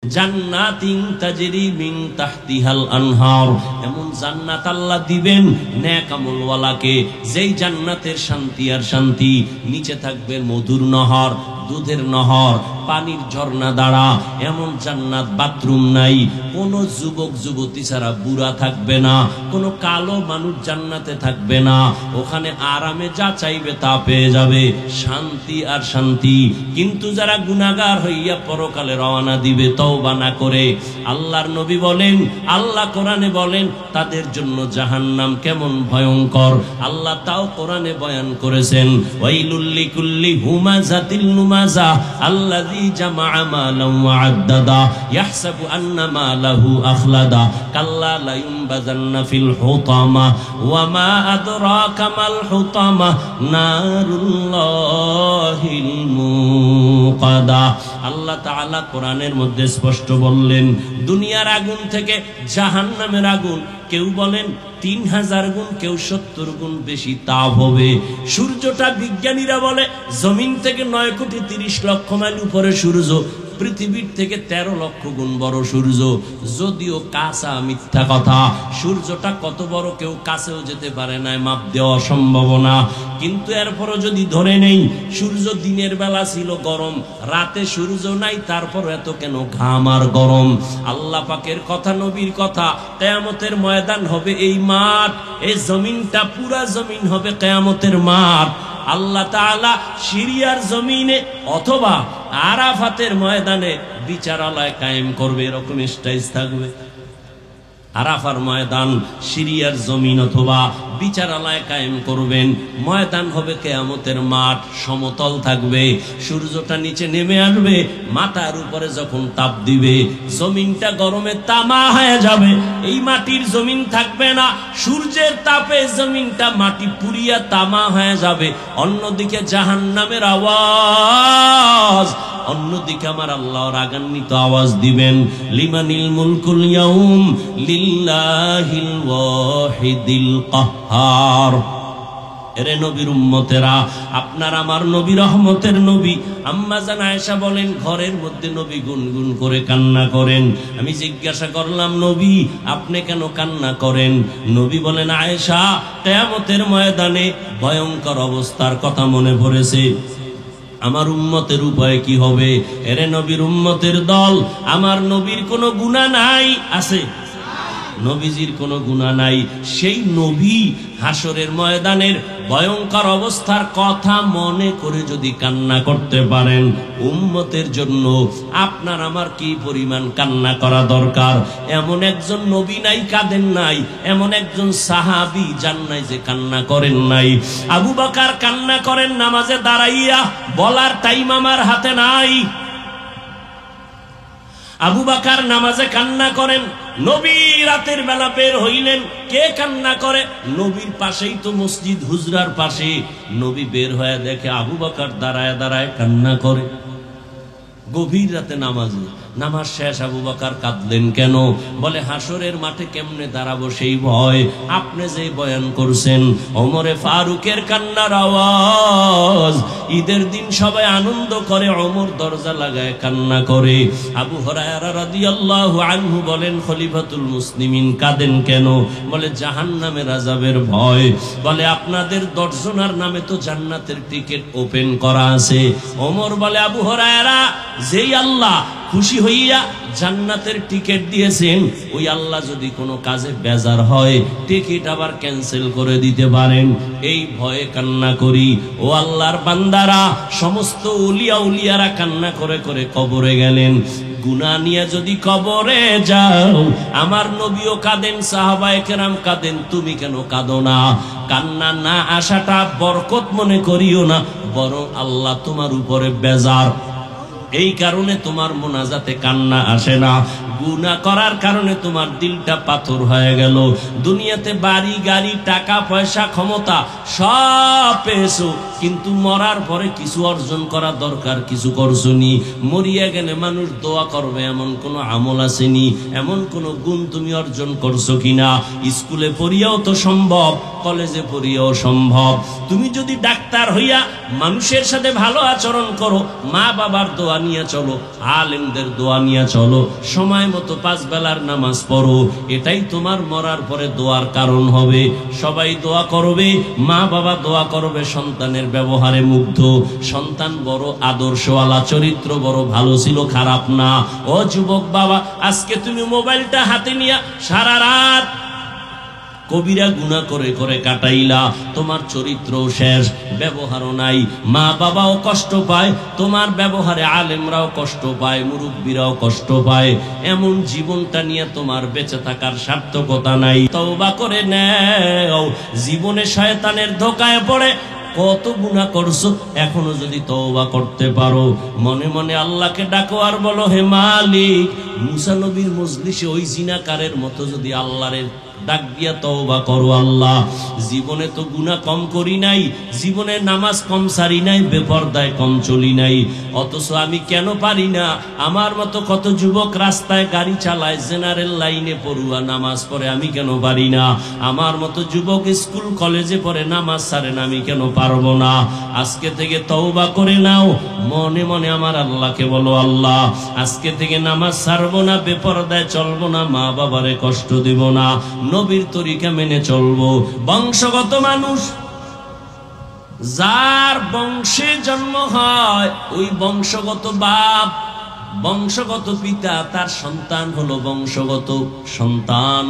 জান্নাতিন তাজরি মিন তাহতিহাল আনহার, এমন জান্নাত আল্লাহ দিবেন নেক আমলওয়ালাকে, যেই জান্নাতের শান্তি আর শান্তি, নিচে থাকবে মধুর নহর, দুধের নহর, পানির ঝর্ণা দ্বারা। এমন জান্নাত, বাথরুম নাই, কোনো যুবক যুবতী ছাড়া বুড়া থাকবে না, কোনো কালো মানুষ জান্নাতে থাকবে না। ওখানে আরামে যা চাইবে তা পেয়ে যাবে, শান্তি আর শান্তি। কিন্তু যারা গুনাহগার হইয়া পরকালে রওনা দিবে তওবা না করে, আল্লাহর নবী বলেন, আল্লাহ কোরআনে বলেন তাদের জন্য জাহান্নাম কেমন ভয়ঙ্কর, আল্লাহ তাও কোরআনে বয়ান করেছেন। ওয়াইলুল লিকুল্লি হুমাযাতিল নুমাযা আল্লাযী জামাআ মালান ওয়া আদ্দাদা ইয়াহসাবু আন্না মালাহু আখলাদা কাল্লা লা ইউনবাযান্না ফিল হুতামা ওয়া মা আদরাকা মাল হুতামা নারুল্লাহিল মুকাদা। আল্লাহ তাআলা কোরআনের মধ্যে স্পষ্ট বললেন, দুনিয়ার আগুন থেকে জাহান্নামের আগুন কেউ বলেন 3000 গুণ, কেউ 70 গুণ বেশি তাপ হবে। সূর্যটা বিজ্ঞানীরা বলে জমিন থেকে 9,30,00,000 মাইল উপরে সূর্য, পৃথিবীর থেকে 13 লক্ষ গুণ বড় সূর্য। যদিও কাঁচা মিথ্যা কথা, সূর্যটা কত বড় কেউ কাছেও যেতে পারে না, মাপ দেওয়া সম্ভব না। কিন্তু এরপরও যদি ধরে নেই সূর্য দিনের বেলা ছিল গরম, রাতে সূর্য নাই, তারপর এত কেন ঘাম আর গরম? আল্লাহ পাকের কথা, নবীর কথা, কিয়ামতের ময়দান হবে এই মাঠ, এই জমিনটা পুরা জমিন হবে কিয়ামতের মাঠ। আল্লাহ তাআলা সিরিয়ার জমিনে অথবা আরাফাতের ময়দানে বিচারালয় কায়েম করবে, এরকম স্টেজ থাকবে। আরাফার ময়দান, সিরিয়ার জমিন অথবা বিচারালয় কায়েম করবেন। ময়দান হবে কিয়ামতের মাঠ, সমতল থাকবে, সূর্যটা নিচে নেমে আসবে, মাথার উপরে যখন তাপ দিবে জমিনটা গরমে তামা হয়ে যাবে, এই মাটির জমিন থাকবে না, সূর্যের তাপে জমিনটা মাটি পুড়িয়া তামা হয়ে যাবে। অন্যদিকে জাহান্নামের আওয়াজ, অন্যদিকে আমার আল্লাহ রাগান্বিত আওয়াজ দিবেন, লিমানিল মুলকুল ইয়াউম লিল্লাহিল ওয়াহিদিল কাহ্হার। এরে নবীর উম্মতেরা, আপনার আমার নবী রহমতের নবী। আম্মা জান আয়েশা বলেন, ঘরের মধ্যে নবী গুনগুন করে কান্না করেন। আমি জিজ্ঞাসা করলাম, নবী আপনি কেন কান্না করেন? নবী বলেন, আয়েশা, কিয়ামতের ময়দানে ভয়ঙ্কর অবস্থার কথা মনে পড়েছে, আমার উম্মতের উপায় কি হবে। এরে নবীর উম্মতের দল, আমার নবীর কোনো গুনাহ নাই, আছে? নবীজির কোনো গুনাহ নাই। সেই নবী হাসরের ময়দানের ভয়ঙ্কর অবস্থার কথা মনে করে যদি কান্না করতে পারেন, উম্মতের জন্য আপনার আমার কি পরিমাণ কান্না করা দরকার। এমন একজন নবী নাই কাঁদেন নাই, এমন একজন সাহাবী যান নাই যে কান্না করেন নাই। আবু বকর কান্না করেন নামাজে দাঁড়াইয়া, বলার টাইম আমার হাতে নাই। আবু বকর নামাজে কান্না করেন। নবী রাতের বেলা বের হইলেন, কে কান্না করে? নবীর পাশেই তো মসজিদ, হুজরার পাশে। নবী বের হয়ে দেখে আবু বকর দাঁড়ায় দাঁড়ায় কান্না করে, গভীর রাতে নামাজে। নামাজ শেষ, আবু বকর কাঁদলেন কেন? বলে, হাসরের মাঠে কেমনে দাঁড়াবো সেই ভয়। আপনি যে বয়ান করছেন, ওমরে ফারুকের কান্নার আওয়াজ। ঈদের দিন সবাই আনন্দ করে, ওমর দরজা লাগায় কান্না করে। আবু হুরায়রা রাদিয়াল্লাহু আনহু বলেন, খলিফাতুল মুসলিমিন কাঁদেন কেন? বলে, জাহান্নামের আযাবের ভয়। বলে, আপনাদের 10 জনের নামে তো জান্নাতের টিকিট ওপেন করা আছে। ওমর বলে, আবু হুরায়রা, যেই আল্লাহ খুশি হইয়া জান্নাতের টিকিট দিয়েছেন, ওই আল্লাহ যদি কোনো কাজে বেজার হয় টিকিট আবার ক্যান্সেল করে দিতে পারেন। এই ভয়ে কান্না করি। ও আল্লাহর বান্দারা, সমস্ত উলিয়া উলিয়ারা কান্না করে করে কবরে গেলেন। গুনাহ নিয়ে যদি কবরে যাও, আমার নবীও কাঁদেন, সাহাবায়ে কেরাম কাঁদেন, তুমি কেন কাঁদো না? কান্না না আসাটা বরকত মনে করিও না, বরং আল্লাহ তোমার উপরে বেজার, এই কারণে তোমার মোনাজাতে কান্না আসে না। গুনাহ করার কারণে তোমার দিলটা পাথর হয়ে গেল। দুনিয়াতে বাড়ি গাড়ি টাকা পয়সা ক্ষমতা সব পেয়েছো, কিন্তু মরার পরে কিছু অর্জন করা দরকার, কিছু করছনি। মরিয়া গেলে মানুষ দোয়া করবে এমন কোন আমল আসেনি, এমন কোন গুণ তুমি অর্জন করছো কিনা? স্কুলে পড়িয়াও তো সম্ভব, কলেজে পড়িয়াও সম্ভব। তুমি যদি ডাক্তার হইয়া মানুষের সাথে ভালো আচরণ করো, মা বাবার দোয়া নিয়ে চলো, আলেমদের দোয়া নিয়ে চলো, সময় মতো 5 বেলার নামাজ পড়ো, এটাই তোমার মরার পরে দোয়ার কারণ হবে। সবাই দোয়া করবে, মা বাবা দোয়া করবে, সন্তানের ব্যবহারে মুগ্ধ, সন্তান বড় আদর্শওয়ালা, চরিত্র বড় ভালো ছিল, খারাপ না। ও যুবক বাবা, আজকে তুমি মোবাইলটা হাতে নিয়ে সারা রাত কবিরা গুনাহ করে করে কাটাইলা, তোমার চরিত্র শেষ, ব্যবহারও নাই, মা বাবাও কষ্ট পায়, তোমার ব্যবহারে আলেমরাও কষ্ট পায়, মুরব্বীরাও কষ্ট পায়। এমন জীবনটা নিয়ে তোমার বেঁচে থাকার সার্থকতা নাই। তওবা করে নাও, জীবনে শয়তানের ধোকায় পড়ে কত গুনাহ করছো, এখনো যদি তওবা করতে পারো, মনে মনে আল্লাহকে ডাকো আর বলো, হে মালিক, মুসা নবীর মজলিসে ওই জিনাকারের মতো যদি আল্লাহর ডাক দিয়া তওবা করো, আল্লাহ জীবনে তো গুনাহ কম করি নাই, জীবনে নামাজ কম সারি নাই, বেপরদায় কম চলি নাই, অথচ আমি কেন পারি না? আমার মতো কত যুবক রাস্তায় গাড়ি চালায়, জেনারেল লাইনে পড়ুয়া নামাজ পড়ে, আমি কেন পারি না? আমার মতো যুবক স্কুল কলেজে পড়ে, নামাজ ছাড়ে না, আমি কেন পারবো না? আজকে থেকে তওবা করে নাও, মনে মনে আমার আল্লাহকে বলো, আল্লাহ আজকে থেকে নামাজ ছাড়বো না, বেপরদায় চলবো না, মা বাবারে কষ্ট দিব না, নবীর তরিকা মেনে চলবো। বংশগত মানুষ, যার বংশে জন্ম হয়, ওই বংশগত বাপ, বংশগত পিতা, তার সন্তান হলো বংশগত সন্তান।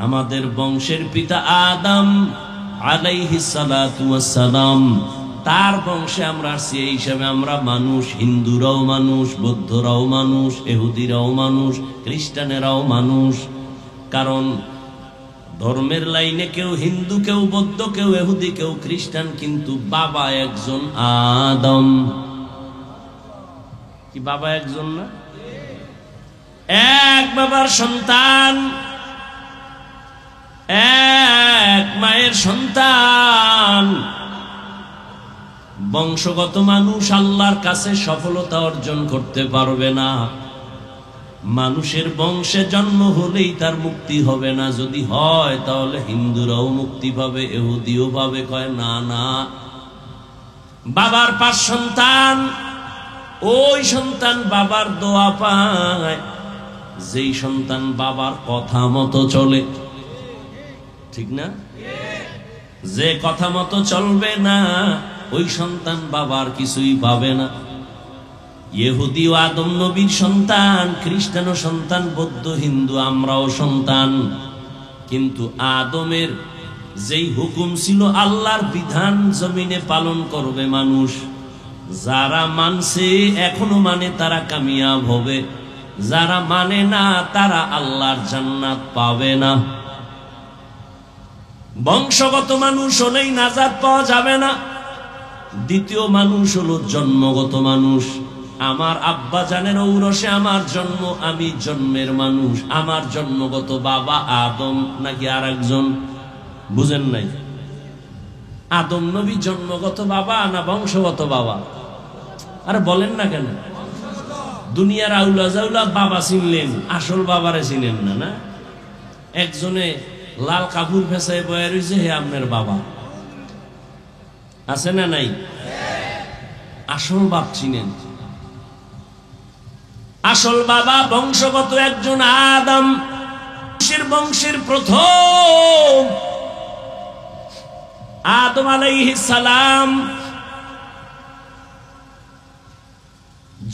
আমাদের বংশের পিতা আদম আলাইহিস সালাতু ওয়াস সালাম, তার বংশে আমরা সেই হিসাবে আমরা মানুষ, হিন্দুরাও মানুষ, বৌদ্ধরাও মানুষ, ইহুদিরাও মানুষ, খ্রিস্টানেরাও মানুষ। কারণ ধর্মের লাইনে কেউ হিন্দু, কেউ বৌদ্ধ, কেউ ইহুদি, কেউ খ্রিস্টান, কিন্তু বাবা একজন, আদম। কি বাবা একজন না? এক বাবার সন্তান, এক মায়ের সন্তান। বংশগত মানুষ আল্লাহর কাছে সফলতা অর্জন করতে পারবে না। মানুষের বংশে জন্ম হলেই তার মুক্তি হবে না, যদি হয় তাহলে হিন্দুরাও মুক্তি পাবে, ইহুদিও পাবে। কয় না না, বাবার 5 সন্তান, ওই সন্তান বাবার দোয়া পায়, যেই সন্তান বাবার কথা মতো চলে, ঠিক না? যে কথা মতো চলবে না, ওই সন্তান বাবার কিছুই পাবে না। ইহুদি ও আদম নবীর সন্তান, খ্রিস্টানও সন্তান, বৌদ্ধ হিন্দু আমরাও সন্তান। কিন্তু আদমের যেই হুকুম ছিল, আল্লাহর বিধান জমিনে পালন করবে মানুষ, যারা মানছে এখনো মানে তারা কামিয়াব হবে, যারা মানে না তারা আল্লাহর জান্নাত পাবে না। বংশগত মানুষ হলেই নাজাত পাওয়া যাবে না। দ্বিতীয় মানুষ হলো জন্মগত মানুষ। আমার আব্বা জানের ঔরসে আমার জন্ম, আমি জন্মের মানুষ। আমার জন্মগত বাবা আদম নাকি আর একজন? বুঝেন নাই? আদম নবী জন্মগত বাবা না বংশগত বাবা? আরে বলেন না কেন? দুনিয়ার আউলা জাউলা বাবা চিনলেন, আসল বাবারে চিনেন না। না, একজনে লাল কাপড় ফেসায় বয়ে রয়েছে, হে আপনার বাবা, আছে না নাই? আসল বাপ চিনেন? আসল বাবা বংশগত একজন আদম, বংশের প্রথম আদম আলাইহিস সালাম।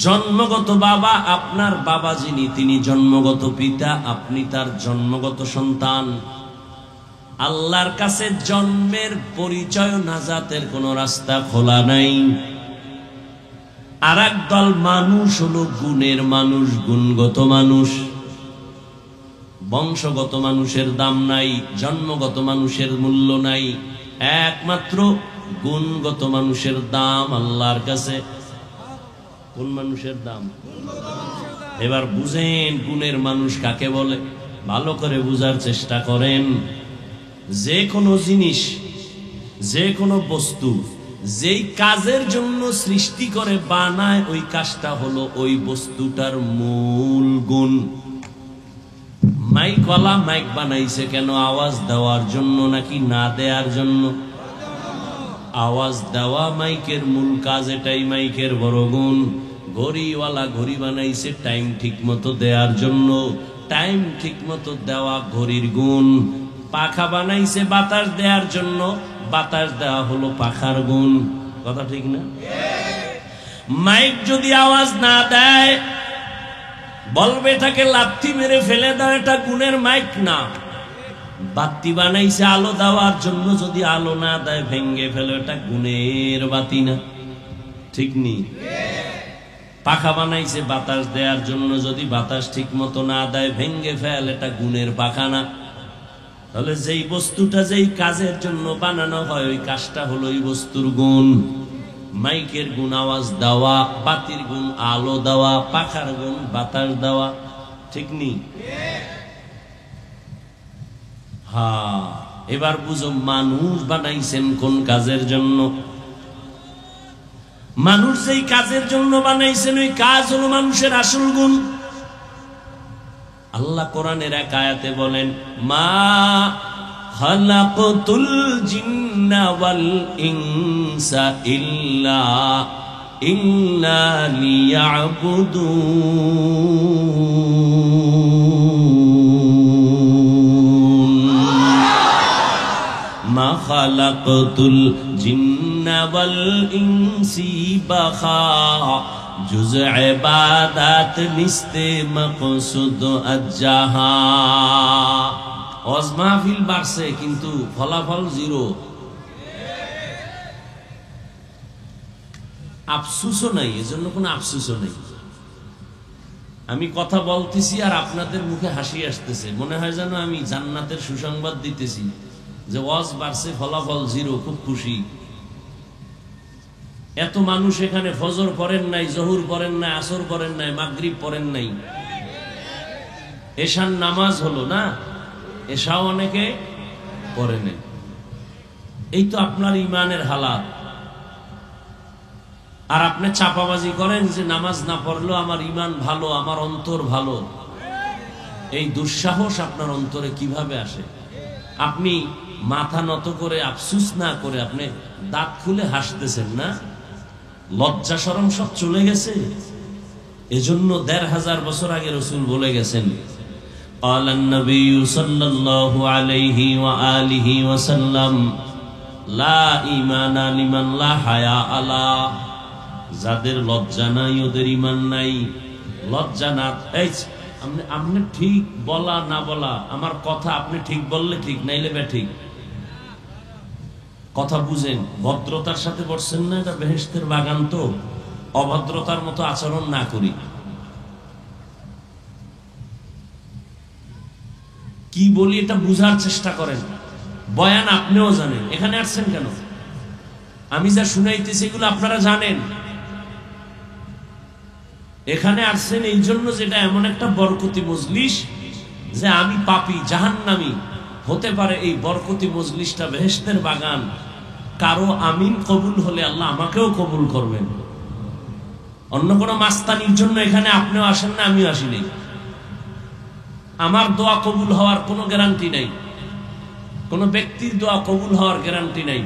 জন্মগত বাবা আপনার বাবা যিনি, তিনি জন্মগত পিতা, আপনি তার জন্মগত সন্তান। আল্লাহর কাছে জন্মের পরিচয়, নাজাতের কোন রাস্তা খোলা নাই। আর এক দল মানুষ হলো গুণের মানুষ, গুণগত মানুষ। বংশগত মানুষের দাম নাই, জন্মগত মানুষের মূল্য নাই, একমাত্র গুণগত মানুষের দাম আল্লাহর কাছে। কোন মানুষের দাম? এবার বুঝেন গুণের মানুষ কাকে বলে, ভালো করে বুঝার চেষ্টা করেন। যে কোনো জিনিস, যে কোনো বস্তু যেই কাজের জন্য সৃষ্টি করে বানায়, ওই কাজটা হলো ওই বস্তুটার মূল গুণ। মাইকওয়ালা মাইক বানাইছে কেন? আওয়াজ দেওয়ার জন্য নাকি না দেওয়ার জন্য? আওয়াজ দেওয়া মাইকের মূল কাজ, এটাই মাইকের বড় গুণ। ঘড়িওয়ালা ঘড়ি বানাইছে টাইম ঠিক মতো দেওয়ার জন্য। টাইম ঠিক মতো দেওয়া ঘড়ির গুণ। পাখা বানাইছে বাতাস দেওয়ার জন্য, বাতাস দেওয়া হলো পাখার গুণ। কথা ঠিক না? মাইক যদি আওয়াজ না দেয় বলবে এটাকে লাথি মেরে ফেলে দাও, এটা গুণের মাইক না। বাতি বানাইছে আলো দেওয়ার জন্য, যদি আলো না দেয় ভেঙ্গে ফেলে, এটা গুণের বাতি না। ঠিক নেই? পাখা বানাইছে বাতাস দেওয়ার জন্য, যদি বাতাস ঠিক মতো না দেয় ভেঙ্গে ফেল, এটা গুণের পাখা না। তাহলে যেই বস্তুটা যেই কাজের জন্য বানানো হয় ওই কাজটা হলো ওই বস্তুর গুণ। মাইকের গুণ আওয়াজ দেওয়া, বাতির গুণ আলো দেওয়া, পাখার গুণ বাতাস দেওয়া। ঠিক নেই? হ্যাঁ, এবার বুঝো মানুষ বানাইছেন কোন কাজের জন্য। মানুষ যেই কাজের জন্য বানাইছেন ওই কাজ হলো মানুষের আসল গুণ। আল্লাহ কোরআনের এক আয়াতে বলেন, মা খালাকতুল জিন্না ওয়াল ইনসা ইল্লা লিয়াবুদুন। মা খালাকতুল জিন্না ওয়াল ইনসি বাখা जुज़ इबादत निस्ते मक़सूद अज्जाहा। ওয়াজ মাহফিল বাড়ছে কিন্তু ফলাফল জিরো। আফসোসও নাই, এজন্য কোনো আফসোসও নেই। আমি কথা বলতেছি আর আপনাদের মুখে হাসি আসতেছে, মনে হয় যেন আমি জান্নাতের সুসংবাদ দিতেছি যে ওয়াজ বাড়ছে ফলাফল জিরো, খুব খুশি। এত মানুষ এখানে ফজর পড়েন নাই, জহুর পড়েন নাই, আসর পড়েন নাই, মাগরিব পড়েন নাই, এশার নামাজ হলো না, এশাও অনেকে পড়ে নাই। এই তো আপনার ইমানের হালাত। আর আপনি চাপাবাজি করেন যে নামাজ না পড়লেও আমার ইমান ভালো, আমার অন্তর ভালো। এই দুঃসাহস আপনার অন্তরে কিভাবে আসে? আপনি মাথা নত করে আফসুস না করে আপনি দাঁত খুলে হাসতেছেন না? লজ্জা শরম সব চলে গেছে। এজন্য ১৫০০ বছর আগে রাসূল বলে গেছেন, ক্বালান নবী সাল্লাল্লাহু আলাইহি ওয়া আলিহি ওয়াসাল্লাম, লা ঈমানা লিমান লা হায়া আলা। যাদের লজ্জা নাই ওদের ঈমান নাই। লজ্জা না, এই আপনি ঠিক বলা না বলা, আমার কথা আপনি ঠিক বললে ঠিক, নাইলে বেঠিক। কথা বুঝেন, ভদ্রতার সাথে বসছেন না, এটা বেহেশতের বাগান, তো অভদ্রতার মতো আচরণ না করি। কি বলি এটা বুঝার চেষ্টা করেন। বয়ান আপনিও জানেন, এখানে আসছেন কেন? আমি যা শুনাইতেছি এগুলো আপনারা জানেন। এখানে আসছেন এই জন্য যেটা এমন একটা বরকতি মজলিস যে আমি পাপী জাহান্নামী হতে পারে এই বরকতি মজলিসটা বেহেশতের বাগান। কারো আমিন কবুল হলে আল্লাহ আমাকেও কবুল করবেন। অন্য কোনো মাস্তানির জন্য এখানে আপনিও আসেন না, আমিও আসিনি। আমার দোয়া কবুল হওয়ার কোনো গ্যারান্টি নাই, কোনো ব্যক্তির দোয়া কবুল হওয়ার গ্যারান্টি নাই।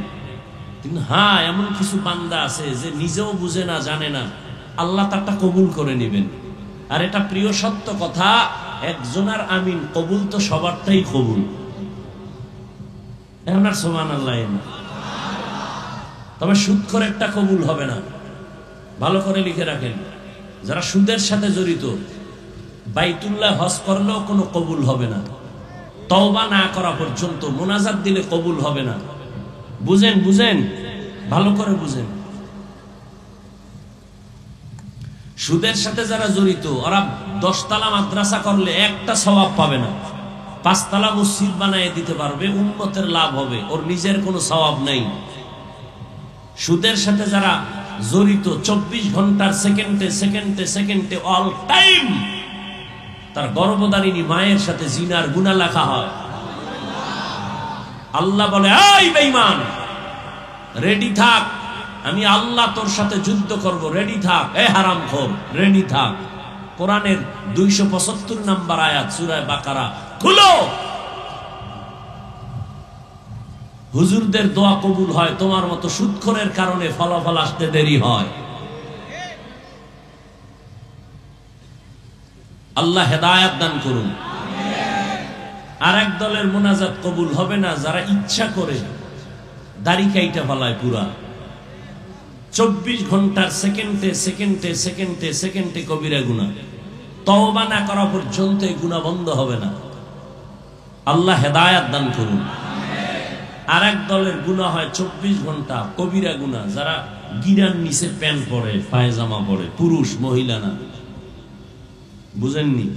কিন্তু হ্যাঁ, এমন কিছু বান্দা আছে যে নিজেও বুঝে না, জানে না, আল্লাহ তারটা কবুল করে নেবেন। আর এটা প্রিয় সত্য কথা, একজনের আমিন কবুল তো সবারটাই কবুল। এখন আর সুবহানাল্লাহ, তবে সুদ করে একটা কবুল হবে না। ভালো করে লিখে রাখেন, যারা সুদের সাথে জড়িত বাইতুল্লাহ হজ করলেও কোনো কবুল হবে না। তওবা না করা পর্যন্ত মুনাজাত দিলে কবুল হবে না। বুঝেন, বুঝেন, ভালো করে বুঝেন। সুদের সাথে যারা জড়িত ওরা 10 তলা মাদ্রাসা করলে একটা সওয়াব পাবে না, 5 তলা মসজিদ বানায় দিতে পারবে, উম্মতের লাভ হবে, ওর নিজের কোনো সওয়াব নাই। সুদের সাথে যারা জড়িত 24 ঘন্টার সেকেন্ডে সেকেন্ডে সেকেন্ডে অল টাইম তার গর্ভধারিণী মায়ের সাথে জিনার গুনাহ লেখা হয়। আল্লাহ বলে, এই বেঈমান রেডি থাক, আমি আল্লাহ তোর সাথে যুদ্ধ করব, রেডি থাক। এ হারামখোর রেডি থাক। কোরআনের 275 নম্বর আয়াত সূরা বাকারা খুলো। হুজুরদের দোয়া কবুল হয়, তোমার মতো সুদখোরের কারণে ফলাফল আসতে দেরি হয়। আল্লাহ হেদায়েত দান করুন। আর এক দলের মোনাজাত কবুল হবে না যারা ইচ্ছা করে দাড়ি কাইটা ফেলায় পুরা 24 ঘন্টার সেকেন্ডে সেকেন্ডে সেকেন্ডে সেকেন্ডে কবিরা গুনাহ, তওবা না করা পর্যন্ত এই গুনাহ বন্ধ হবে না। আল্লাহ হেদায়েত দান করুন। আর এক দলের গুনাহ হয় 24 ঘন্টা কবিরা গুনাহ, যারা গিরার নিচে প্যান্ট পরে পায়জামা পরে, পুরুষ মহিলা না, বুঝেননি?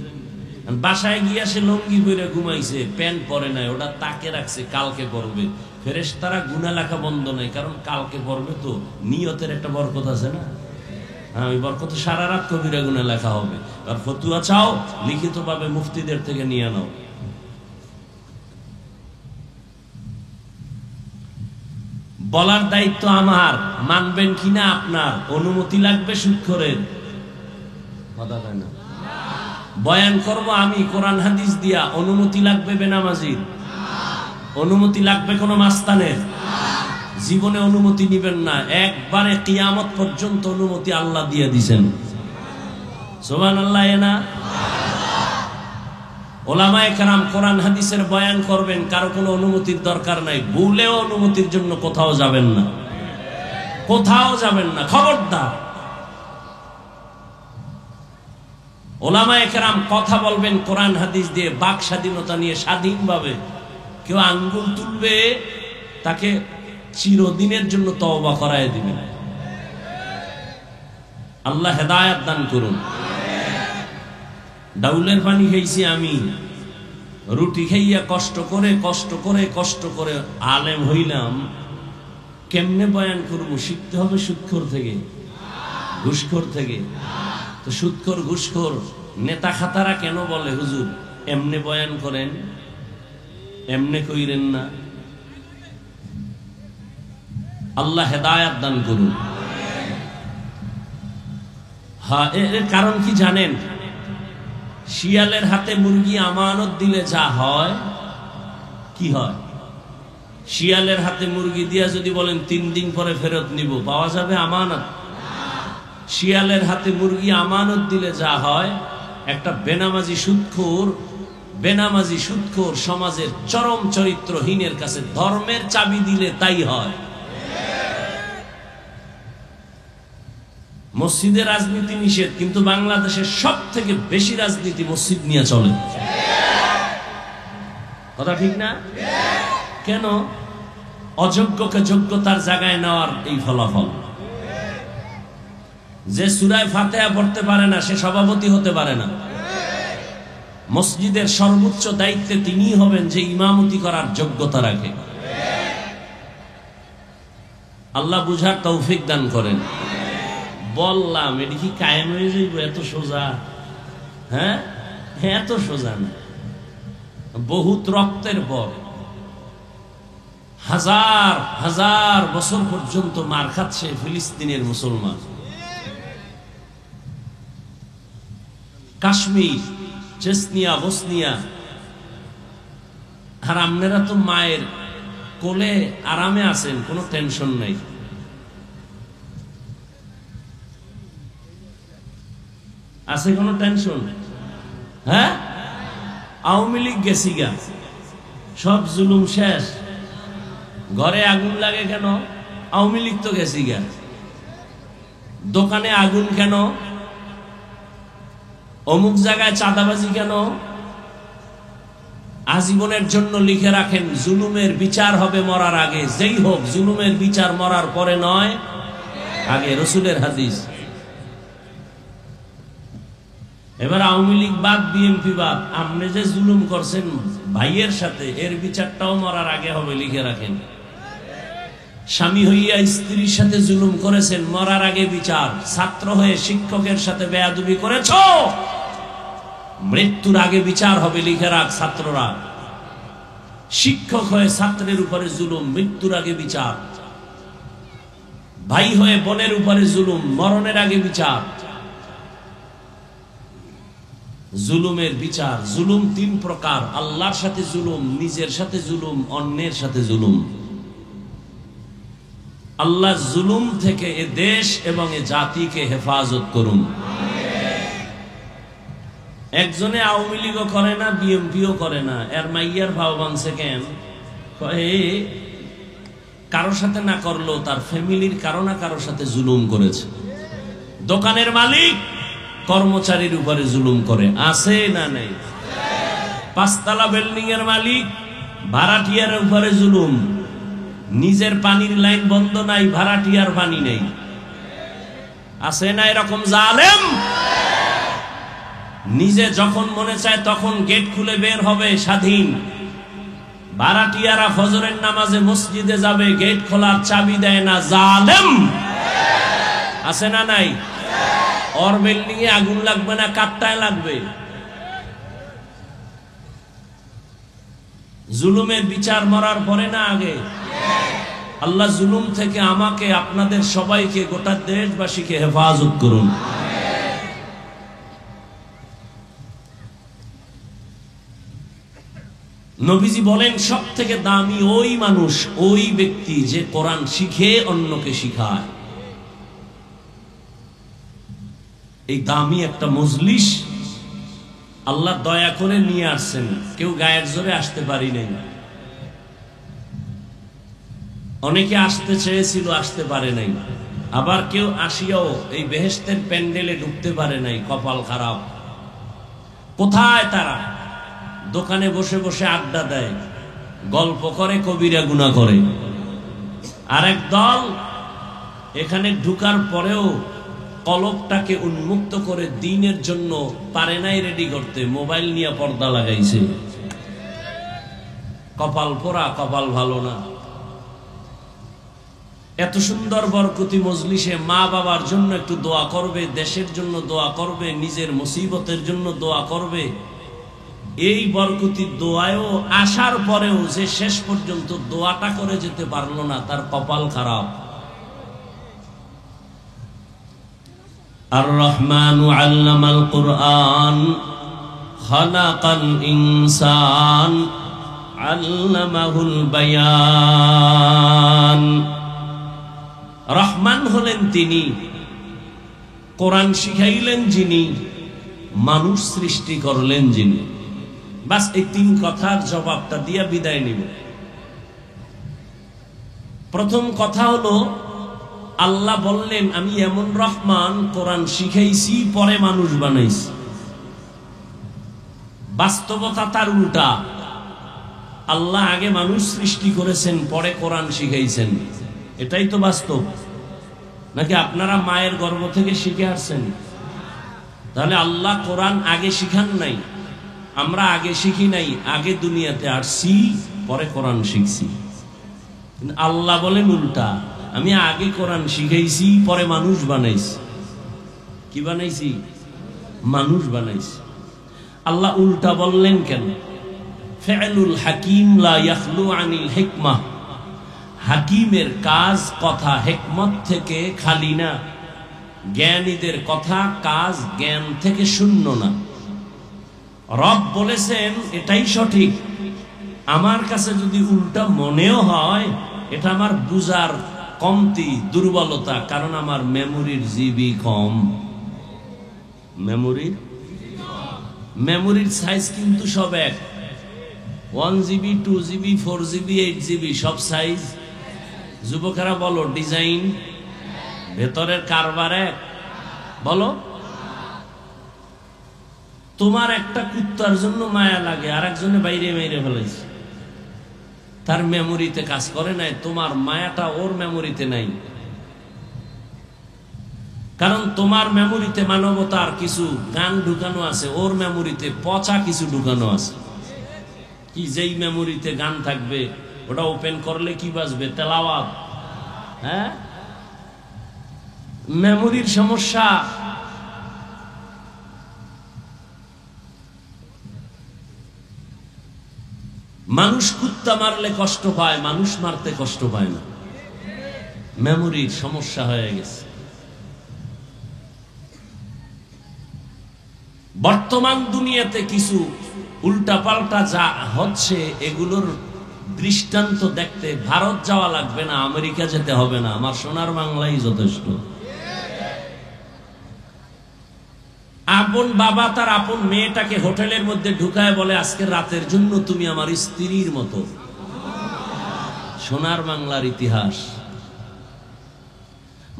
বাসায় গিয়া সে লঙ্গি পরে ঘুমাইছে, প্যান্ট পরে নাই, ওটা তাকে রাখছে কালকে পরবে। ফেরেশতারা গুনাহ লেখা বন্ধ নাই, কারণ কালকে পরবে তো, নিয়তের একটা বরকত আছে না। হ্যাঁ, ওই বরকত সারা রাত কবিরা গুনাহ লেখা হবে। আর ফতুয়া চাও লিখিতভাবে মুফতিদের থেকে নিয়ে নাও। বলার দায়িত্ব আমার, মানবেন কিনা আপনার। অনুমতি লাগবে সুদখোরের, কথা হয় না। বয়ান করব আমি কোরআন হাদিস দিয়া, অনুমতি লাগবে বেনামাজির, অনুমতি লাগবে কোন মাস্তানের। জীবনে অনুমতি নিবেন না, একবারে কিয়ামত পর্যন্ত অনুমতি আল্লাহ দিয়ে দিয়েছেন। সুবহানাল্লাহ। না ওলামায়ে কেরাম কোরআন হাদিসের বয়ান করবেন, কারো কোনো অনুমতির দরকার নাই। ভুলেও অনুমতির জন্য কোথাও যাবেন না, কোথাও যাবেন না, খবরদার। ওলামায়ে কেরাম কথা বলবেন কোরআন হাদিস দিয়ে, বাক স্বাধীনতা নিয়ে স্বাধীনভাবে। কেউ আঙ্গুল তুলবে তাকে চিরদিনের জন্য তওবা করায় দিবেন। আল্লাহ হেদায়েত দান করুন। ডাউলের পানি খাইছি আমি, রুটি খাইয়া কষ্ট করে কষ্ট করে কষ্ট করে আলেম হইলাম। কেমনে বয়ান করবো? শিখতে হবে সুদখোর থেকে, ঘুষখোর থেকে। তো সুদখোর ঘুষখোর নেতা খাতারা কেন বলে হুজুর এমনে বয়ান করেন, এমনে কইরেন না। আল্লাহ হেদায়েত দান করুন। হ্যাঁ, এর কারণ কি জানেন? শিয়ালের হাতে মুরগি আমানত দিলে যা হয়, কি হয়? শিয়ালের হাতে মুরগি দিয়া যদি বলেন 3 দিন পরে ফেরত নিব, পাওয়া যাবে আমানত? শিয়ালের হাতে মুরগি আমানত দিলে যা হয়, একটা বেনামাজি সুদখোর সমাজের চরম চরিত্রহীনের কাছে ধর্মের চাবি দিলে তাই হয়। মসজিদে রাজনীতি নিষেধ, কিন্তু বাংলাদেশের সব থেকে বেশি রাজনীতি মসজিদ নিয়ে চলে। কথা ঠিক না? কেন? অযোগ্যকে যোগ্যতার জায়গায় নেওয়ার এই ফলাফল। যে সূরা ফাতিহা পড়তে পারে না সে সভাপতি হতে পারে না। মসজিদের সর্বোচ্চ দায়িত্বে তিনিই হবেন যে ইমামতি করার যোগ্যতা রাখে। আল্লাহ বুঝার তৌফিক দান করেন। বললাম এটি কি কায়েম হয়ে যাইব? এত সোজা? হ্যাঁ, এত সোজা না। বহুত রক্তের পর, হাজার হাজার বছর পর্যন্ত মার খাচ্ছে ফিলিস্তিনের মুসলমান। Kashmir, Chechnya, Bosnia. আর আপনারা তো মায়ের কোলে আরামে আছেন, কোনো টেনশন নাই। আছে কোনো টেনশন? হ্যাঁ, আওয়ামী লীগ গেছি গা, সব জুলুম শেষ। ঘরে আগুন লাগে কেন? আওয়ামী লীগ তো গেছি গা। দোকানে আগুন কেন? অমুক জায়গায় চাঁদাবাজি কেন? আজীবনের জন্য লিখে রাখেন জুলুমের বিচার হবে মরার আগে। যেই হোক, জুলুমের বিচার মরার পরে নয়, আগে। রসুলের হাদিস। এবার আওয়ামী লীগ বাদ, বিএনপি বাদ, আপনি যে জুলুম করছেন ভাইয়ের সাথে, এর বিচারটাও মরার আগে হবে, লিখে রাখেন। স্বামী হইয়া স্ত্রীর সাথে জুলুম করেছেন, মরার আগে বিচার। ছাত্র হয়ে শিক্ষকের সাথে বেয়াদবি করেছ, মৃত্যুর আগে বিচার হবে, লিখে রাখ ছাত্ররা। শিক্ষক হয়ে ছাত্রের উপরে জুলুম, মৃত্যুর আগে বিচার। ভাই হয়ে বোনের উপরে জুলুম, মরণের আগে বিচার। জুলুমের বিচার। জুলুম 3 প্রকার: আল্লাহর সাথে জুলুম, নিজের সাথে জুলুম, অন্যের সাথে জুলুম। আল্লাহ জুলুম থেকে এ দেশ এবং এ জাতিকে হেফাজত করুন। একজনে আওয়ামী লীগও করে না, বিএমপিও করে না, এর মাইয়ার ভাও বানছে কেন? কারোর সাথে না করলেও তার ফ্যামিলির কারো না কারোর সাথে জুলুম করেছে। দোকানের মালিক কর্মচারীর উপরে জুলুম করে, আছে না নেই? পাঁচতলা বিল্ডিং এর মালিক ভাড়াটিয়ার উপরে জুলুম, নিজের পানির লাইন বন্ধ নাই, ভাড়াটিয়ার পানি নেই, আছে না এরকম জালেম? নিজে যখন মনে চায় তখন গেট খুলে বের হবে স্বাধীন, ভাড়াটিয়ারা ফজরের নামাজে মসজিদে যাবে, গেট খোলার চাবি দেয় না, জালেম। আছে না নাই? ওর বিল্ডিং এ আগুন লাগবে না, কাটটায় লাগবে। জুলুমের বিচার মরার পরে না আগে? আল্লাহ জুলুম থেকে আমাকে, আপনাদের সবাইকে, গোটা দেশবাসীকে হেফাজত করুন। নবীজি বলেন সব থেকে দামি ওই মানুষ, ওই ব্যক্তি যে কোরআন শিখে অন্যকে শিখায়। এই দামি একটা মজলিস আল্লাহ দয়া করে নিয়ে আসছেন, কেউ গায়ের জোরে আসতে পারি নাই। অনেকে আসতে চেয়েছিল, আসতে পারে নাই। আবার কেউ আসিয়াও এই বেহেশতের প্যান্ডেলে ঢুকতে পারে নাই, কপাল খারাপ। কোথায় তারা? দোকানে বসে বসে আড্ডা দেয়, গল্প করে, কবিরা গুনাহ করে। আরেক দল এখানে ঢুকার পরেও কলবটাকে উন্মুক্ত করে দ্বীনের জন্য পারে নাই রেডি করতে, মোবাইল নিয়ে পর্দা লাগাইছে। কপাল পোড়া, কপাল ভালো না। এত সুন্দর বরকতি মজলিসে মা বাবার জন্য একটু দোয়া করবে, দেশের জন্য দোয়া করবে, নিজের মুসিবতের জন্য দোয়া করবে। এই বরকতির দোয়ায়ও আসার পরেও যে শেষ পর্যন্ত দোয়াটা করে যেতে পারলো না, তার কপাল খারাপ। আর রহমানু আল্লামাল কুরআন খালাকাল ইনসান আল্লামাহুল বায়ান। রহমান হলেন তিনি, কোরআন শিখাইলেন যিনি, মানুষ সৃষ্টি করলেন যিনি। বাস এই তিন কথার জবাবটা দিয়ে বিদায় নিব। প্রথম কথা হলো, আল্লাহ বললেন আমি এমন রহমান, কোরআন শিখাইছি পরে মানুষ বানাইছি। বাস্তবতা তার উল্টা। আল্লাহ আগে মানুষ সৃষ্টি করেছেন, পরে কোরআন শিখাইছেন। এটাই তো বাস্তব। নাকি আপনারা মায়ের গর্ভ থেকে শিখে আসছেন? তাহলে আল্লাহ কোরআন আগে শিখান নাই, আমরা আগে শিখি নাই, আগে দুনিয়াতে আসছি পরে কোরআন শিখছি। আল্লাহ বলেন উল্টা, আমি আগে কোরআন শিখাইছি পরে মানুষ বানাইছি। কি বানাইছি? মানুষ বানাইছি। আল্লাহ উল্টা বললেন কেন? ফিআলুল হাকিম লা ইয়াখলু আনিল হিকমাহ। হাকিমের কাজ, কথা হিকমত থেকে খালি না। জ্ঞানীদের কথা, কাজ জ্ঞান থেকে শূন্য না। রব বলেছেন এটাই সঠিক। আমার কাছে যদি উল্টা মনেও হয়, এটা আমার বুঝার কমতি, দুর্বলতা, কারণ আমার মেমোরির জিবি কম। মেমোরির সাইজ কিন্তু সব এক। 1 GB, 2 GB, 4 GB, 8 GB সব সাইজ। যুবকেরা বলো, ডিজাইন, ভেতরের কারবার এক। বলো, তোমার একটা কুত্তার জন্য মায়া লাগে, আর একজনে বাইরে মেরে ফেলাইছে, তার মেমোরিতে কাজ করে নাই। তোমার মায়াটা ওর মেমোরিতে নাই, কারণ তোমার মেমোরিতে মানবতার কিছু গান ঢুকানো আছে, ওর মেমোরিতে পচা কিছু ঢুকানো আছে। কি যেই মেমোরিতে গান থাকবে ওটা ওপেন করলে কি বাজবে? তেলাওয়াত। হ্যাঁ, মেমোরির সমস্যা। মানুষ কুত্তা মারলে কষ্ট পায়, মানুষ মারতে কষ্ট পায় না। মেমোরির সমস্যা হয়ে গেছে। বর্তমান দুনিয়াতে কিছু উল্টাপাল্টা যা হচ্ছে, এগুলোর দৃষ্টান্ত দেখতে ভারত যাওয়া লাগবে না, আমেরিকা যেতে হবে না, আমার সোনার বাংলাই যথেষ্ট। আপন বাবা তার আপন মেয়েটাকে হোটেলের মধ্যে ঢুকায় বলে, আজকে রাতের জন্য তুমি আমার স্ত্রীর মতো। সোনার বাংলার ইতিহাস।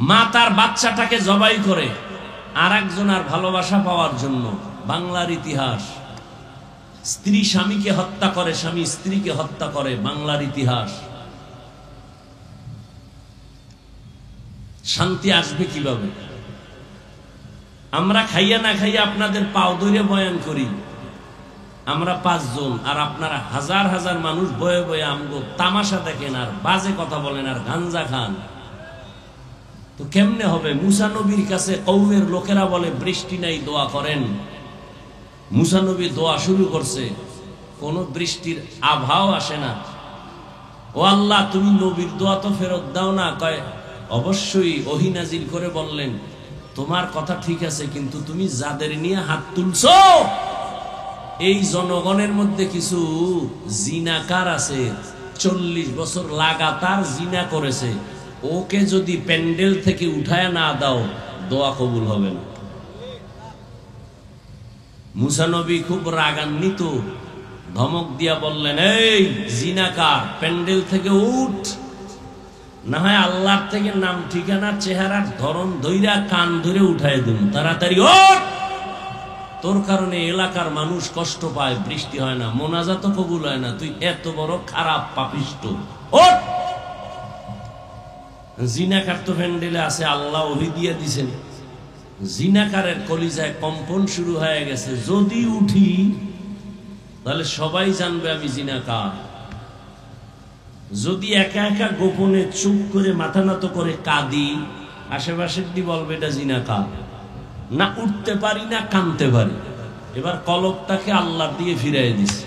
মা তার বাচ্চাটাকে জবাই করে আর একজনের ভালোবাসা পাওয়ার জন্য, বাংলার ইতিহাস। স্ত্রী স্বামীকে হত্যা করে, স্বামী স্ত্রীকে হত্যা করে, বাংলার ইতিহাস। শান্তি আসবে কিভাবে? আমরা খাইয়া না খাইয়া আপনাদের পাও ধরে বয়ান করি, আমরা 5 জন, আর আপনারা হাজার হাজার মানুষ বয়ে বয়ে আমগো তামাশা দেখেন আর বাজে কথা বলেন আর গাঞ্জা খান। তো কেমনে হবে? মুসা নবীর কাছে কওমের লোকেরা বলে বৃষ্টি নাই, দোয়া করেন। মুসা নবী দোয়া শুরু করছে, কোন বৃষ্টির আভাও আসে না। ও আল্লাহ, তুমি নবীর দোয়া তো ফেরত দাও না। কয় অবশ্যই। ওহী নাজিল করে বললেন, তোমার কথা ঠিক আছে, কিন্তু তুমি যাদের নিয়ে হাত তুলছো এই জনগণের মধ্যে কিছু জিনাকার আছে, 40 বছর লাগাতার জিনা করেছে। ওকে যদি প্যান্ডেল থেকে উঠায় না দাও, দোয়া কবুল হবে না। মুসা নবী খুব রাগান্বিত, ধমক দিয়া বললেন, এই জিনাকার, প্যান্ডেল থেকে উঠ, না হয় আল্লাহর থেকে নাম ঠিকানা চেহারার ধরন ধইরা কান ধরে উঠায় দিন, তাড়াতাড়ি ওঠ। তোর কারণে এলাকার মানুষ কষ্ট পায়, বৃষ্টি হয় না, মোনাজাত কবুল হয় না, তুই এত বড় খারাপ পাপিষ্ট, ওঠ। জিনাকার তো প্যান্ডেলে আছে, আল্লাহ ওহী দিয়ে দিছেন। জিনাকারের কলিজায় কম্পন শুরু হয়ে গেছে, যদি উঠি তাহলে সবাই জানবে আমি জিনাকার। যদি একা একা গোপনে চুপ করে মাথা নত করে কাঁদি, আশেপাশের দি বলবে এটা জিনাকার। না উঠতে পারি না কাঁদতে পারি। এবার কলবটাকে আল্লাহ দিয়ে ফিরাই দিছে,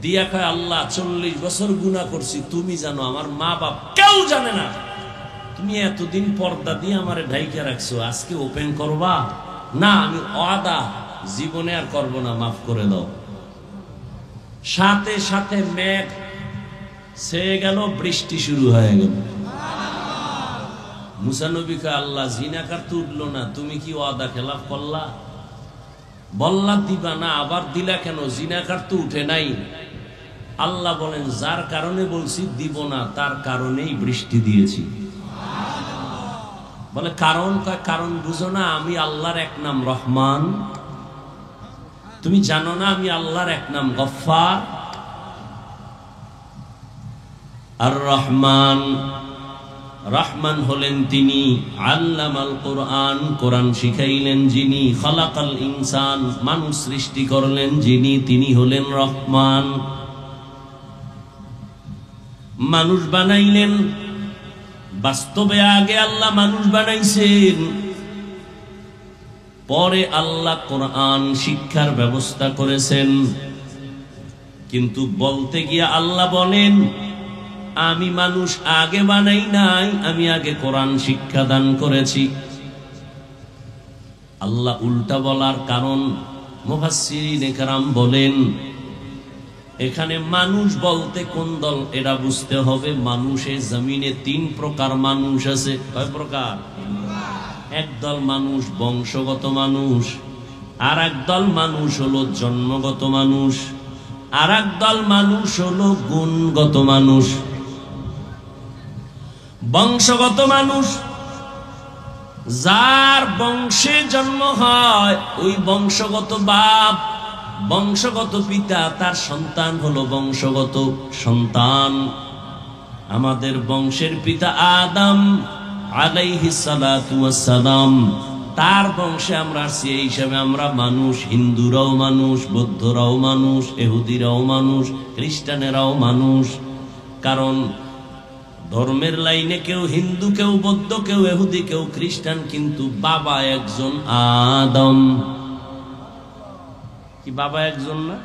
দিয়া কয়, আল্লাহ 40 বছর গুনাহ করছি, তুমি জানো, আমার মা বাপ কেউ জানে না। তুমি এতদিন পর্দা দিয়ে আমারে ঢাইকা রাখছো, আজকে ওপেন করবা না? আমি ওয়াদা জীবনে আর করব না, মাফ করে দাও। সাথে সাথে মেঘ ছেয়ে গেল, বৃষ্টি শুরু হয়ে গেল। মুসা নবী কয়, আল্লাহ জিনাকার তো উঠলো না, তুমি কি ওয়াদা খেলাফ করলা? বললা দিবা না, আবার দিলা কেন? জিনাকার তো উঠে নাই। আল্লাহ বলেন, যার কারণে বলছি দিব না, তার কারণেই বৃষ্টি দিয়েছি। বলে কারণ? কয় কারণ বুঝো না, আমি আল্লাহর এক নাম রহমান, তুমি জানো না আমি আল্লাহর এক নাম গফফার? আর রহমান, রহমান হলেন তিনি, আল্লামাল কোরআন, কোরআন শিখাইলেন যিনি, খালাকাল ইনসান, মানুষ সৃষ্টি করলেন যিনি, তিনি হলেন রহমান। মানুষ বানাইলেন, বাস্তবে আগে আল্লাহ মানুষ বানাইছেন, পরে আল্লাহ কোরআন শিক্ষার ব্যবস্থা করেছেন। কিন্তু বলতে গিয়ে আল্লাহ বলেন, আমি মানুষ আগে বানাই নাই, আমি আগে কোরআন শিক্ষা দান করেছি। আল্লাহ উল্টা বলার কারণ মুফাসসিরিনে কেরাম বলেন, এখানে মানুষ বলতে কোন দল এটা বুঝতে হবে। মানুষের জমিনে 3 প্রকার মানুষ আছে। কয় প্রকার? একদল মানুষ বংশগত মানুষ, আর একদল মানুষ হলো জন্মগত মানুষ, আর একদল মানুষ হলো গুণগত মানুষ। বংশগত মানুষ, যার বংশে জন্ম হয়, ওই বংশগত বাপ, বংশগত পিতা, তার সন্তান হলো বংশগত সন্তান। আমাদের বংশের পিতা আদম আলাইহিস সালাতু ওয়াস সালাম, তার বংশে আমরা সেই হিসাবে আমরা মানুষ। হিন্দুরাও মানুষ, বৌদ্ধরাও মানুষ, ইহুদিরাও মানুষ, খ্রিস্টানেরাও মানুষ। কারণ ধর্মের লাইনে কেউ হিন্দু, কেউ বৌদ্ধ, কেউ ইহুদি, কেউ খ্রিস্টান, কিন্তু বাবা একজন, আদম। কি বাবা একজন না?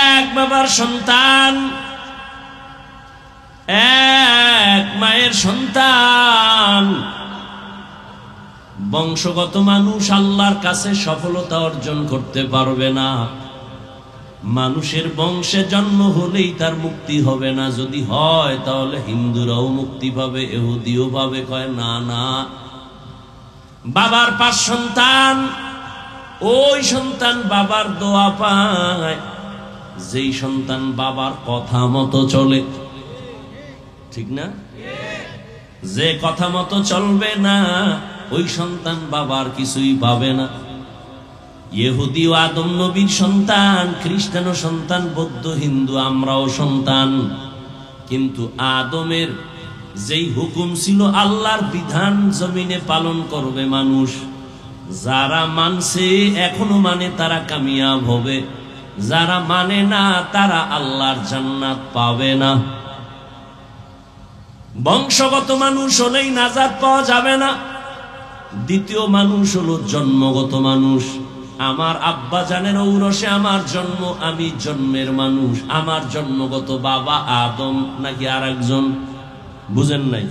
এক বাবার সন্তান, এক মায়ের সন্তান। বংশগত মানুষ আল্লাহর কাছে সফলতা অর্জন করতে পারবে না। মানুষের বংশে জন্ম হলেই তার মুক্তি হবে না। যদি হয় তাহলে হিন্দুরাও মুক্তি পাবে, ইহুদিও পাবে। কয় না না, বাবার 5 সন্তান, ওই সন্তান বাবার দোয়া পায়। যেই সন্তান বাবার কথা মতো চলে, ঠিক না? যে কথা মতো চলবে না, ওই সন্তান বাবার কিছুই পাবে না। ইহুদি ও আদম নবীর সন্তান, খ্রিস্টানও সন্তান, বৌদ্ধ হিন্দু আমরাও সন্তান। কিন্তু আদমের যেই হুকুম ছিল আল্লাহর বিধান জমিনে পালন করবে মানুষ, যারা মানছে এখনো মানে তারা কামিয়াব হবে, যারা মানে না তারা আল্লাহর জান্নাত পাবে না। বংশগত মানুষ হলেই নাজাত পাওয়া যাবে না। দ্বিতীয় মানুষ হলো জন্মগত মানুষ। আমার আব্বা জানের ঔরসে আমার জন্ম, আমি জন্মের মানুষ। আমার জন্মগত বাবা আদম নাকি আর একজন? বুঝেন নাই?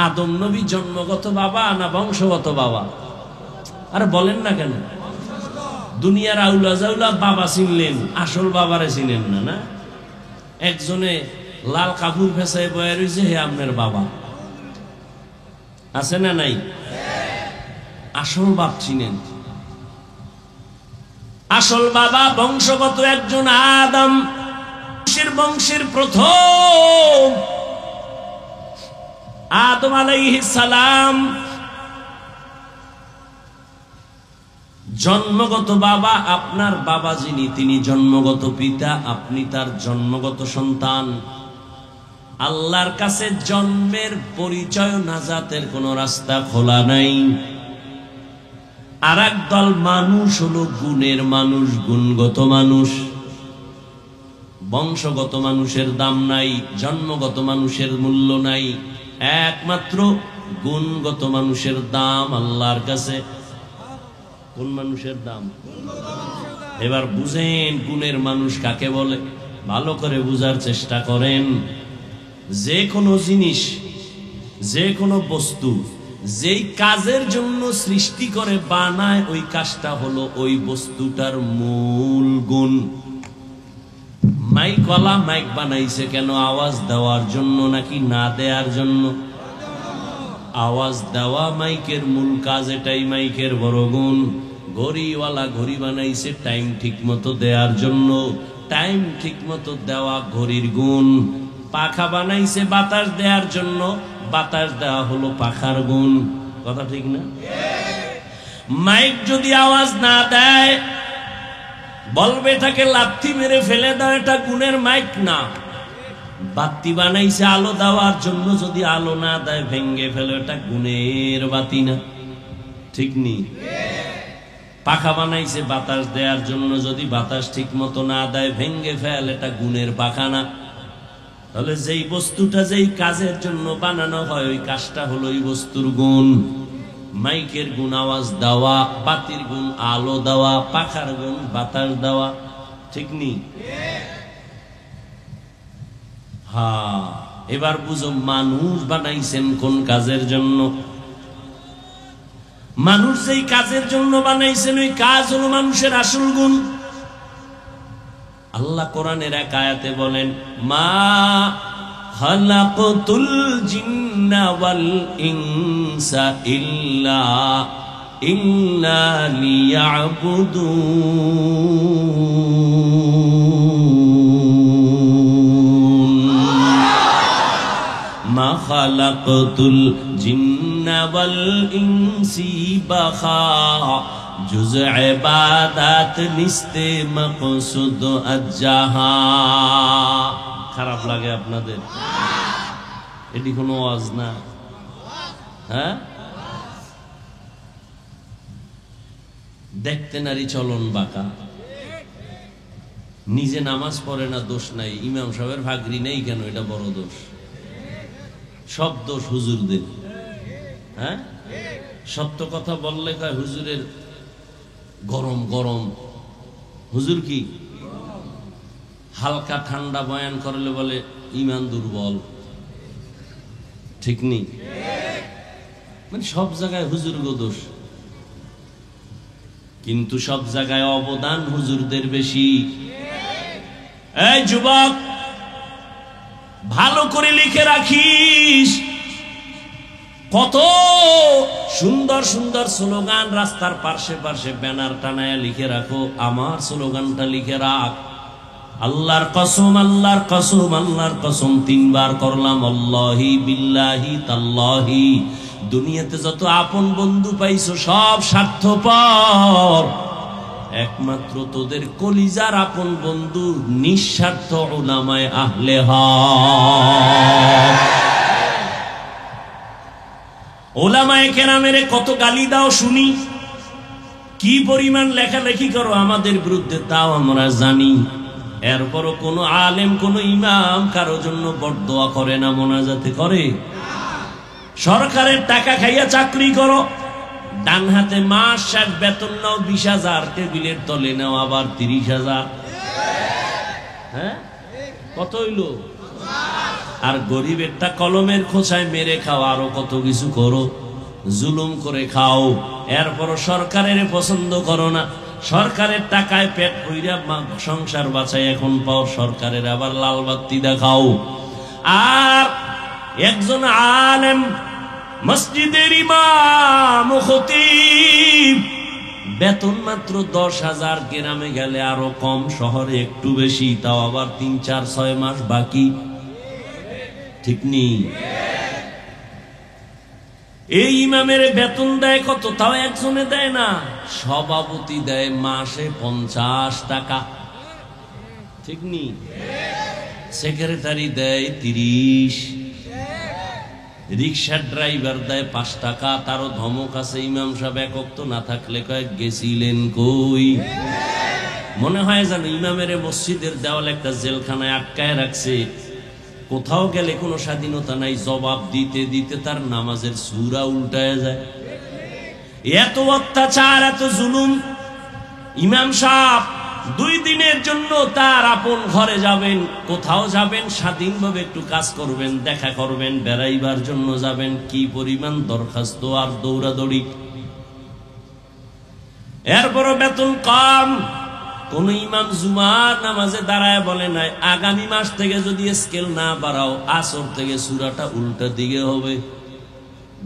আদম নবী জন্মগত বাবা না বংশগত বাবা? আরে বলেন না কেন? দুনিয়ার আউলা জাউলা বাবা চিনলেন, আসল বাবারে চিনেন না। না, একজনে লাল কাপড় ফেসায় বয়ে রয়েছে, হে আপনার বাবা। আছে না নাই? আসল বাপ চিনেন। আসল বাবা বংশগত একজন আদম, বংশের প্রথম আদম আলাইহিস সালাম। জন্মগত বাবা আপনার বাবা যিনি, তিনি জন্মগত পিতা, আপনি তার জন্মগত সন্তান। আল্লাহর কাছে জন্মের পরিচয়, নাজাতের কোন রাস্তা খোলা নাই। আর এক দল মানুষ হলো গুণের মানুষ, গুণগত মানুষ। বংশগত মানুষের দাম নাই, জন্মগত মানুষের মূল্য নাই, একমাত্র গুণগত মানুষের দাম আল্লাহর কাছে। কোন মানুষের দাম? এবার বুঝেন গুণের মানুষ কাকে বলে, ভালো করে বুঝার চেষ্টা করেন। যে কোনো জিনিস, যে কোনো বস্তু যেই কাজের জন্য সৃষ্টি করে বানায়, ওই কাজটা হলো ওই বস্তুটার মূল গুণ। মাইকওয়ালা মাইক বানাইছে কেন? আওয়াজ দেওয়ার জন্য নাকি না দেওয়ার জন্য? আওয়াজ দেওয়া মাইকের মূল কাজ, এটাই মাইকের বড় গুণ। ঘড়িওয়ালা ঘড়ি বানাইছে টাইম ঠিক মতো দেওয়ার জন্য, টাইম ঠিক মতো দেওয়া ঘড়ির গুণ। পাখা বানাইছে বাতাস দেওয়ার জন্য, বাতাস দেওয়া হলো পাখার গুণ। কথা ঠিক না? মাইক যদি আওয়াজ না দেয়, বলবে এটাকে লাথি মেরে ফেলে দাও, এটা গুণের মাইক না। বাতি বানাইছে আলো দেওয়ার জন্য, যদি আলো না দেয় ভেঙ্গে ফেলে, এটা গুণের বাতি না। ঠিক নি? পাখা বানাইছে বাতাস দেওয়ার জন্য, যদি বাতাস ঠিক মতো না দেয় ভেঙ্গে ফেল, এটা গুণের পাখা না। তাহলে যেই বস্তুটা যেই কাজের জন্য বানানো হয়, ওই কাজটা হলো ওই বস্তুর গুণ। মাইকের গুণ আওয়াজ দেওয়া, বাতির গুণ আলো দেওয়া, পাখার গুণ বাতাস দেওয়া। ঠিক নি? হ্যাঁ, এবার বুঝো মানুষ বানাইছেন কোন কাজের জন্য। মানুষ যেই কাজের জন্য বানাইছেন, ওই কাজ হলো মানুষের আসল গুণ। আল্লাহ কোরআনের এক আয়াতে বলেন, মা খালাকতুল জিন্না ওয়াল ইনসা ইল্লা লিয়াবুদুন। মা খালাকতুল জিন্না ওয়াল ইনসি বাখা, জুজ ইবাদত নিস্তে মকসুদ আজ্জাহা। খারাপ লাগে আপনাদের? এটি কোনো ওয়াজ না। হ্যাঁ, দেখতে নারী চলন বাঁকা, নিজে নামাজ পড়ে না, দোষ নাই। ইমাম সাহেবের ভাগরি নেই কেন? এটা বড় দোষ। সব দোষ হুজুরদের। হ্যাঁ, সত্য কথা বললে কয় হুজুরের গরম গরম। হুজুর কি হালকা ঠান্ডা বয়ান করলে বলে ইমান দুর্বল। ঠিক নি? মানে সব জায়গায় হুজুর গো দোষ, কিন্তু সব জায়গায় অবদান হুজুরদের বেশি। এই যুবক, ভালো করে লিখে রাখিস, কত সুন্দর সুন্দর স্লোগান রাস্তার পাশে পাশে ব্যানার টানায় লিখে রাখো, আমার স্লোগানটা লিখে রাখ। আল্লাহর কসম, আল্লাহর কসম, আল্লাহর কসম 3 বার করলাম, আল্লাহি বিল্লাহি তাল্লাহি। দুনিয়াতে যত আপন বন্ধু পাইছো সব স্বার্থপর, একমাত্র তোদের কলিজার আপন বন্ধু নিঃস্বার্থ উলামায়ে আহলে হক। উলামায়ে কেরামের কত গালি দাও শুনি, কি পরিমাণ লেখালেখি করো আমাদের বিরুদ্ধে তাও আমরা জানি। এরপরও কোন আলেম কোন ইমাম কারো জন্য বরদোয়া করে না, মোনাজাতে করে? সরকারের টাকা খাইয়া চাকরি করো, ডান হাতে মাস শেষ বেতন নাও 20,000, টেবিলের তলে নাও আবার 30,000। হ্যাঁ, কত হইল? আর গরিবেরটা কলমের খোঁচায় মেরে খাও, আরো কত কিছু করো, জুলুম করে খাও। এরপরও সরকারের পছন্দ করো না, সরকারের টাকায় পেট ভইরা সংসার বাঁচাই এখন পাও, সরকারের আবার লাল বাতি দেখাও। আর একজন আলেম মসজিদের ইমাম খতিব বেতন মাত্র 10,000, গ্রামে গেলে আরো কম, শহরে একটু বেশি, তাও আবার 3, 4, 6 মাস বাকি। ঠিক নেই? এই ইমামের বেতন দেয় কত? তাও একজনে দেয় না, সভাপতি দেয় মাসে 50 টাকা। ঠিক নেই? সেক্রেটারি দেয় 30, রিক্সার ড্রাইভার দেয় 5 টাকা। তারও ধমক আছে, ইমাম সাহেব একক তো না থাকলে কয়েক গেছিলেন কই? মনে হয় জানো ইমামের মসজিদের দেওয়াল একটা জেলখানায় আটকায় রাখছে, কোথাও গেলে কোনো স্বাধীনতা নাই, জবাব দিতে দিতে তার নামাজের সূরা উল্টায় যায়। এত অত্যাচার, এত জুলুম। ইমাম সাহেব 2 দিনের জন্য তার আপন ঘরে যাবেন, কোথাও যাবেন, স্বাধীনভাবে একটু কাজ করবেন, দেখা করবেন, বেড়াইবার জন্য যাবেন, কি পরিমাণ দরখাস্ত আর দৌড়াদৌড়ি। এরপরও বেতন কম। কোন ইমাম জুমার নামাজে দাঁড়ায় বলে নাই, আগামী মাস থেকে যদি স্কেল না বাড়াও আসর থেকে সূরাটা উল্টা দিকে হবে?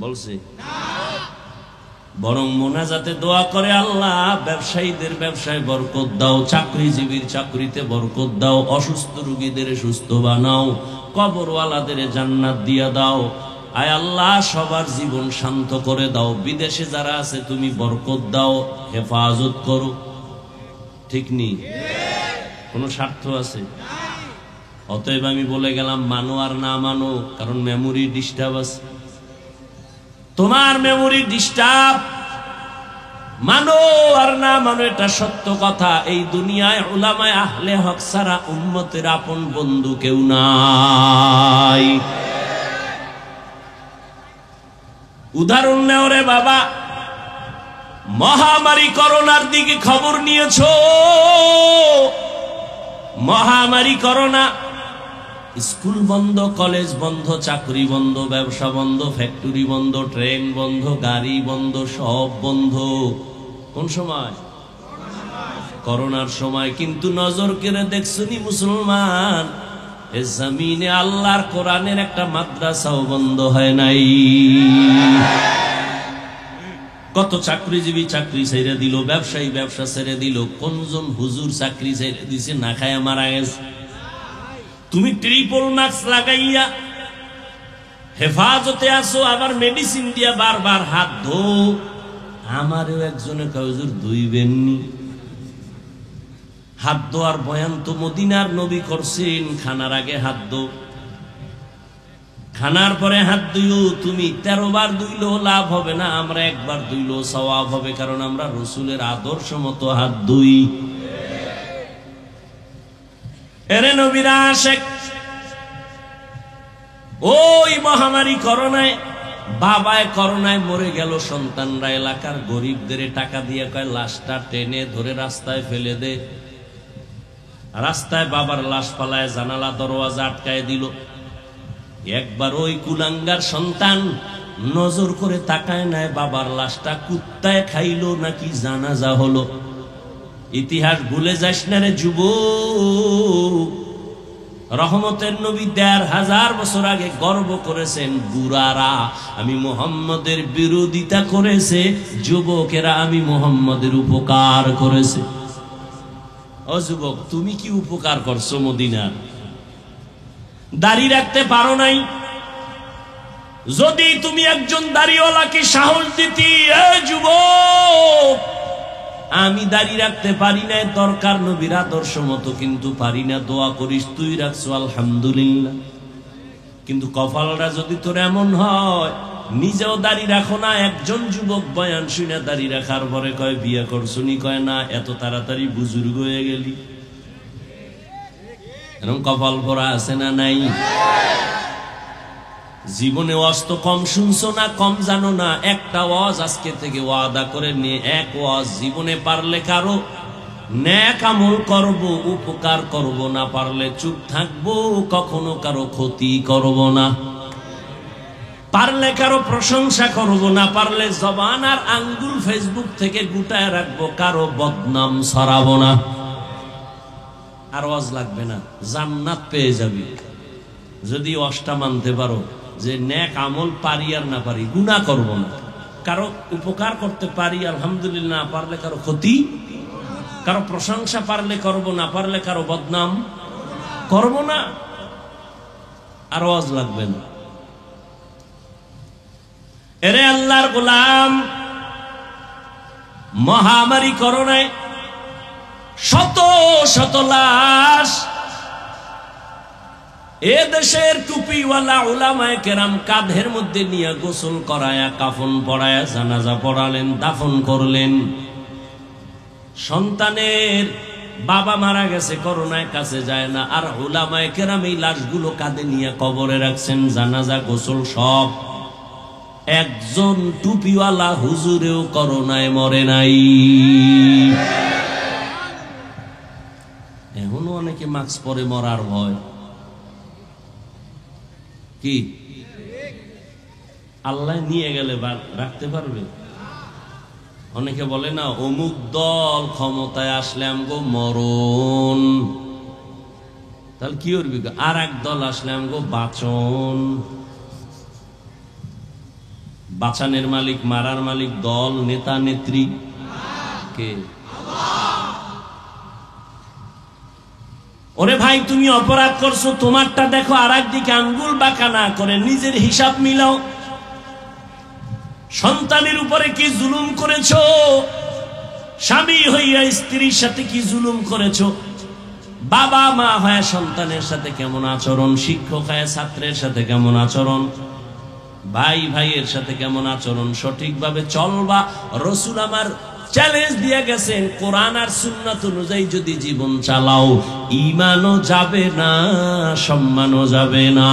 বলছে? বরং মোনাজাতে দোয়া করে, আল্লাহ ব্যবসায়ীদের ব্যবসায় বরকত দাও, চাকরিজীবীর চাকরিতে বরকত দাও, অসুস্থ রোগীদের সুস্থ বানাও, কবরওয়ালাদের জান্নাত দিয়া দাও। আয় আল্লাহ সবার জীবন শান্ত করে দাও, বিদেশে যারা আছে তুমি বরকত দাও, হেফাজত করো। ঠিক নেই? কোন স্বার্থ আছে? অতএব আমি বলে গেলাম, মানো আর না মানো, কারণ মেমোরি ডিস্টার্ব আছে। তোমার মেমোরি ডিস্টার্ব, মানো আর না মানো এটা সত্য কথা। এই দুনিয়ায় উলামায়ে আহলে হক ছাড়া উম্মতের আপন বন্ধু কেউ নাই। উদাহরণ নেও রে বাবা, মহামারী করোনার দিকে খবর নিয়েছো? মহামারী করোনা, স্কুল বন্ধ, কলেজ বন্ধ, চাকরি বন্ধ, ব্যবসা বন্ধ, ফ্যাক্টরি বন্ধ, ট্রেন বন্ধ, গাড়ি বন্ধ, সব বন্ধ। কোন সময়? করোনার সময়। কিন্তু নজর কেড়ে দেখছনি মুসলমান, এ জমিনে আল্লাহর কোরআনের একটা মাদ্রাসাও বন্ধ হয় নাই। কত চাকরিজীবী চাকরি ছেড়ে দিল, ব্যবসায়ী ব্যবসা ছেড়ে দিল, কোনজন হুজুর চাকরি ছেড়ে দিছে না খায়া মারা গেছে। তুমি ট্রিপল মাস্ক লাগাইয়া হেফাজতে আসো, আবার মেডিসিন দিয়া বারবার হাত ধো। আমারও একজনে হুজুর ধুইবেননি। হাত ধোয়ার বয়ান তো মদিনার নবী করছেন, খানার আগে হাত ধো, খানার পরে হাত ধুইও। তুমি 13 বার ধুইলেও লাভ হবে না, আমরা 1 বার ধুইলেও সওয়াব হবে, কারণ আমরা রসুলের আদর্শ মতো হাত ধুই। এরে নবীরা আশেক। ওই মহামারী করোনায়, বাবায় করোনায় মরে গেল, সন্তানরা এলাকার গরিবদের টাকা দিয়ে কয় লাশটা টেনে ধরে রাস্তায় ফেলে দে। রাস্তায় বাবার লাশ পালায়, জানালা দরওয়াজা আটকায় দিল। একবার ওই কুলাঙ্গার সন্তান নজর করে তাকায় নাই বাবার লাশটা কুত্তায় খাইলো নাকি জানাজা হলো। ইতিহাস ভুলে যাস না রে যুবক, রহমতের নবী ১৫০০ বছর আগে গর্ব করেছেন, বুড়ারা আমি মুহাম্মদের বিরোধিতা করেছে, যুবকেরা আমি মুহাম্মদের উপকার করেছে। ও যুবক, তুমি কি উপকার করছো মদিনার? দাড়ি রাখতে পারো নাই। যদি তুমি একজন দাড়িওয়ালাকে সাহস দিতি, এ যুবক আমি দাড়ি রাখতে পারি না, দরকার নবীর আদর্শ মতো, কিন্তু পারি না, দোয়া করিস তুই রাখছো আলহামদুলিল্লাহ। কিন্তু কপালটা যদি তোর এমন হয়, নিজেও দাড়ি রাখো না, একজন যুবক বয়ান শুনে দাড়ি রাখার পরে কয় বিয়ে করছো নি, কয় না, এত তাড়াতাড়ি বুজুর্গ হয়ে গেলি। এরকম কপাল পরা আছে না নাই? জীবনে ওয়াজ তো কম শুনছো না, কম জানো না। একটা ওয়াজ আজকে থেকে ওয়াদা করে নিয়ে, এক ওয়াজ জীবনে পারলে কারো নেক আমল করব, উপকার করব, না পারলে চুপ থাকবো, কখনো কারো ক্ষতি করব না। পারলে কারো প্রশংসা করব, না পারলে জবান আর আঙ্গুল ফেসবুক থেকে গুটায় রাখবো, কারো বদনাম ছড়াবো না। আর ওয়াজ লাগবে না, জান্নাত পেয়ে যাবি যদি ওয়াজটা মানতে পারো যে নেক আমল পারি আর না পারি, গুনাহ করব না, কারো উপকার করতে পারি আলহামদুলিল্লাহ, না পারলে কারো ক্ষতি, কারো প্রশংসা পারলে করব, না পারলে কারো বদনাম করব না। আর ওয়াজ লাগবে না। এরে আল্লাহর গোলাম, মহামারী করোনায় শত শত লাশ এ দেশের টুপিওয়ালা উলামায়ে কেরাম কাঁধের মধ্যে নিয়ে গোসল করায়া, কাফন পরায়া, জানাজা পড়ালেন, দাফন করলেন। সন্তানের বাবা মারা গেছে, করোনায় কাছে যায় না, আর উলামায়ে কেরাম এই লাশগুলো কাঁধে নিয়ে কবরে রাখছেন, জানাজা গোসল সব। একজন টুপিওয়ালা হুজুরেও করোনায় মরে নাই। এখনো অনেকে মাস্ক পরে মরার ভয়। কি আল্লাহ নিয়ে গেলে রাখতে পারবে? অনেকে বলে না, অমুক দল ক্ষমতায় আসলে আমগো মরণ, তাহলে কি করবি? আর এক দল আসলে আমগো বাঁচন। বাঁচানের মালিক, মারার মালিক দল, নেতা নেত্রী কে? ওরে ভাই, তুমি অপরাধ করছো, তোমারটা দেখো, আর একদিকে আঙ্গুল বাঁকা না করে নিজের হিসাব মিলাও। সন্তানের উপরে কি জুলুম করেছো? স্বামী হইয়া স্ত্রীর সাথে কি জুলুম করেছো? বাবা মা হয়ে সন্তানের সাথে কেমন আচরণ? শিক্ষক হয়ে ছাত্রের সাথে কেমন আচরণ? ভাই ভাইয়ের সাথে কেমন আচরণ? সঠিকভাবে চলবা। রাসূল আমার চ্যালেঞ্জ দিয়ে গেছেন, কোরআন আর সুন্নাত অনুযায়ী যদি জীবন চালাও, ঈমানও যাবে না, সম্মানও যাবে না।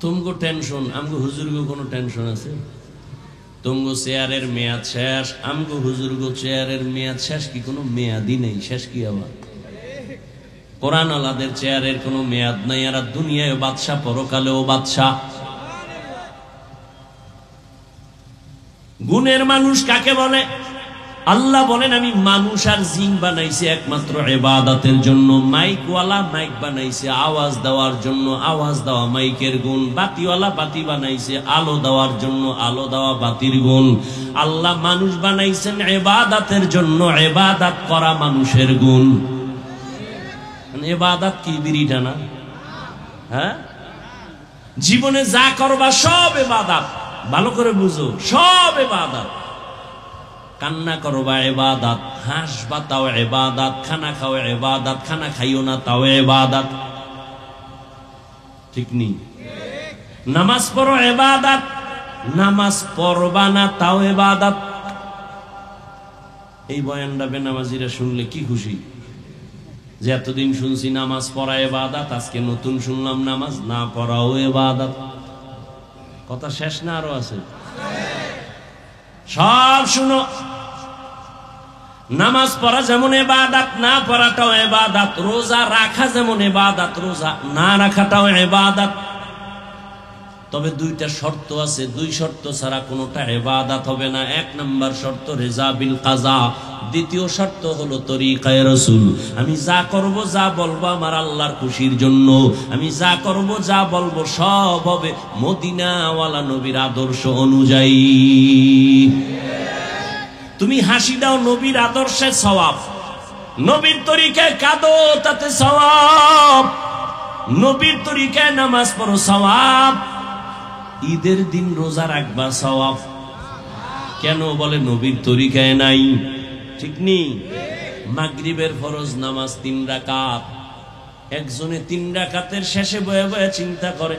তুমগো টেনশন, আমগো হুজুরগো কোনো টেনশন আছে? তুমগো চেয়ারের মেয়াদ শেষ, আমগো হুজুরগো চেয়ারের মেয়াদ শেষ কি? কোনো মেয়াদই নেই। শেষ কি আবার? কোরআন আলাদের চেয়ারের কোনো মেয়াদ নাই। আর দুনিয়ায় বাদশা, পরকালেও বাদশা। গুণের মানুষ কাকে বলে? আল্লাহ বলেন, আমি মানুষ আর জিন বানাইছি একমাত্র ইবাদতের জন্য। মাইকওয়ালা মাইক বানাইছে আওয়াজ দেওয়ার জন্য, আওয়াজ দেওয়া মাইকের গুণ। বাতিওয়ালা বাতি বানাইছে আলো দেওয়ার জন্য, আলো দেওয়া বাতির গুণ। আল্লাহ মানুষ বানাইছেন ইবাদতের জন্য, ইবাদত করা মানুষের গুণ। ইবাদত কি বিড়িটা না? হ্যাঁ, জীবনে যা করবা সব ইবাদত। ভালো করে বুঝো, সব ইবাদত। কান্না করবা ইবাদত, হাসবা তাও ইবাদত, খানা খাও ইবাদত, খানা খাইও না তাও ইবাদত। ঠিক নেই? নামাজ পড়ো ইবাদত, নামাজ পড়বা না তাও ইবাদত। এই বয়ানটা বেনামাজিরা শুনলে কি খুশি যে এতদিন শুনছি নামাজ পড়া ইবাদত, আজকে নতুন শুনলাম নামাজ না পড়াও ইবাদত। কথা শেষ না আরো আছে? সব শুনো। নামাজ পড়া যেমন ইবাদত, না পড়াটাও ইবাদত। রোজা রাখা যেমন ইবাদত, রোজা না রাখাটাও ইবাদত। তবে দুইটা শর্ত আছে, দুই শর্ত ছাড়া কোনোটা ইবাদত হবে না। এক নাম্বার শর্ত রেজা বিল কাজা, দ্বিতীয় শর্ত হলো তরিকায়ে রাসূল। আমি যা করব যা বলবো আমার আল্লাহর খুশির জন্য, আমি যা করব যা বলবো সব হবে মদিনাওয়ালা নবীর আদর্শ অনুযায়ী। তুমি হাসি দাও নবীর আদর্শে সওয়াব, নবীর তরিকায় কাঁদো তাতে সওয়াব, নবীর তরিকায় নামাজ পড়ো সওয়াব, ঈদের দিন রোজা রাখবা সওয়াব। কেন বলে নবীর তরিকায় নাই, ঠিক নেই। মাগরিবের ফরজ নামাজ 3 রাকাত, একজনে 3 রাকাতের শেষে বয়ে বয়ে চিন্তা করে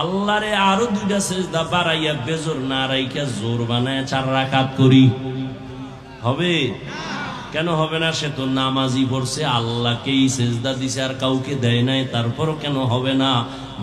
আল্লাহরে আরো 2টা সেজদা বাড়াইয়া বেজোর না রাইখা জোর বানায় 4 রাকাত করি, হবে? কেন হবে না? সে তো নামাজই পড়ছে, আল্লাহকেই সেজদা দিছে আর কাউকে দেয় নাই, তারপরও কেন হবে না?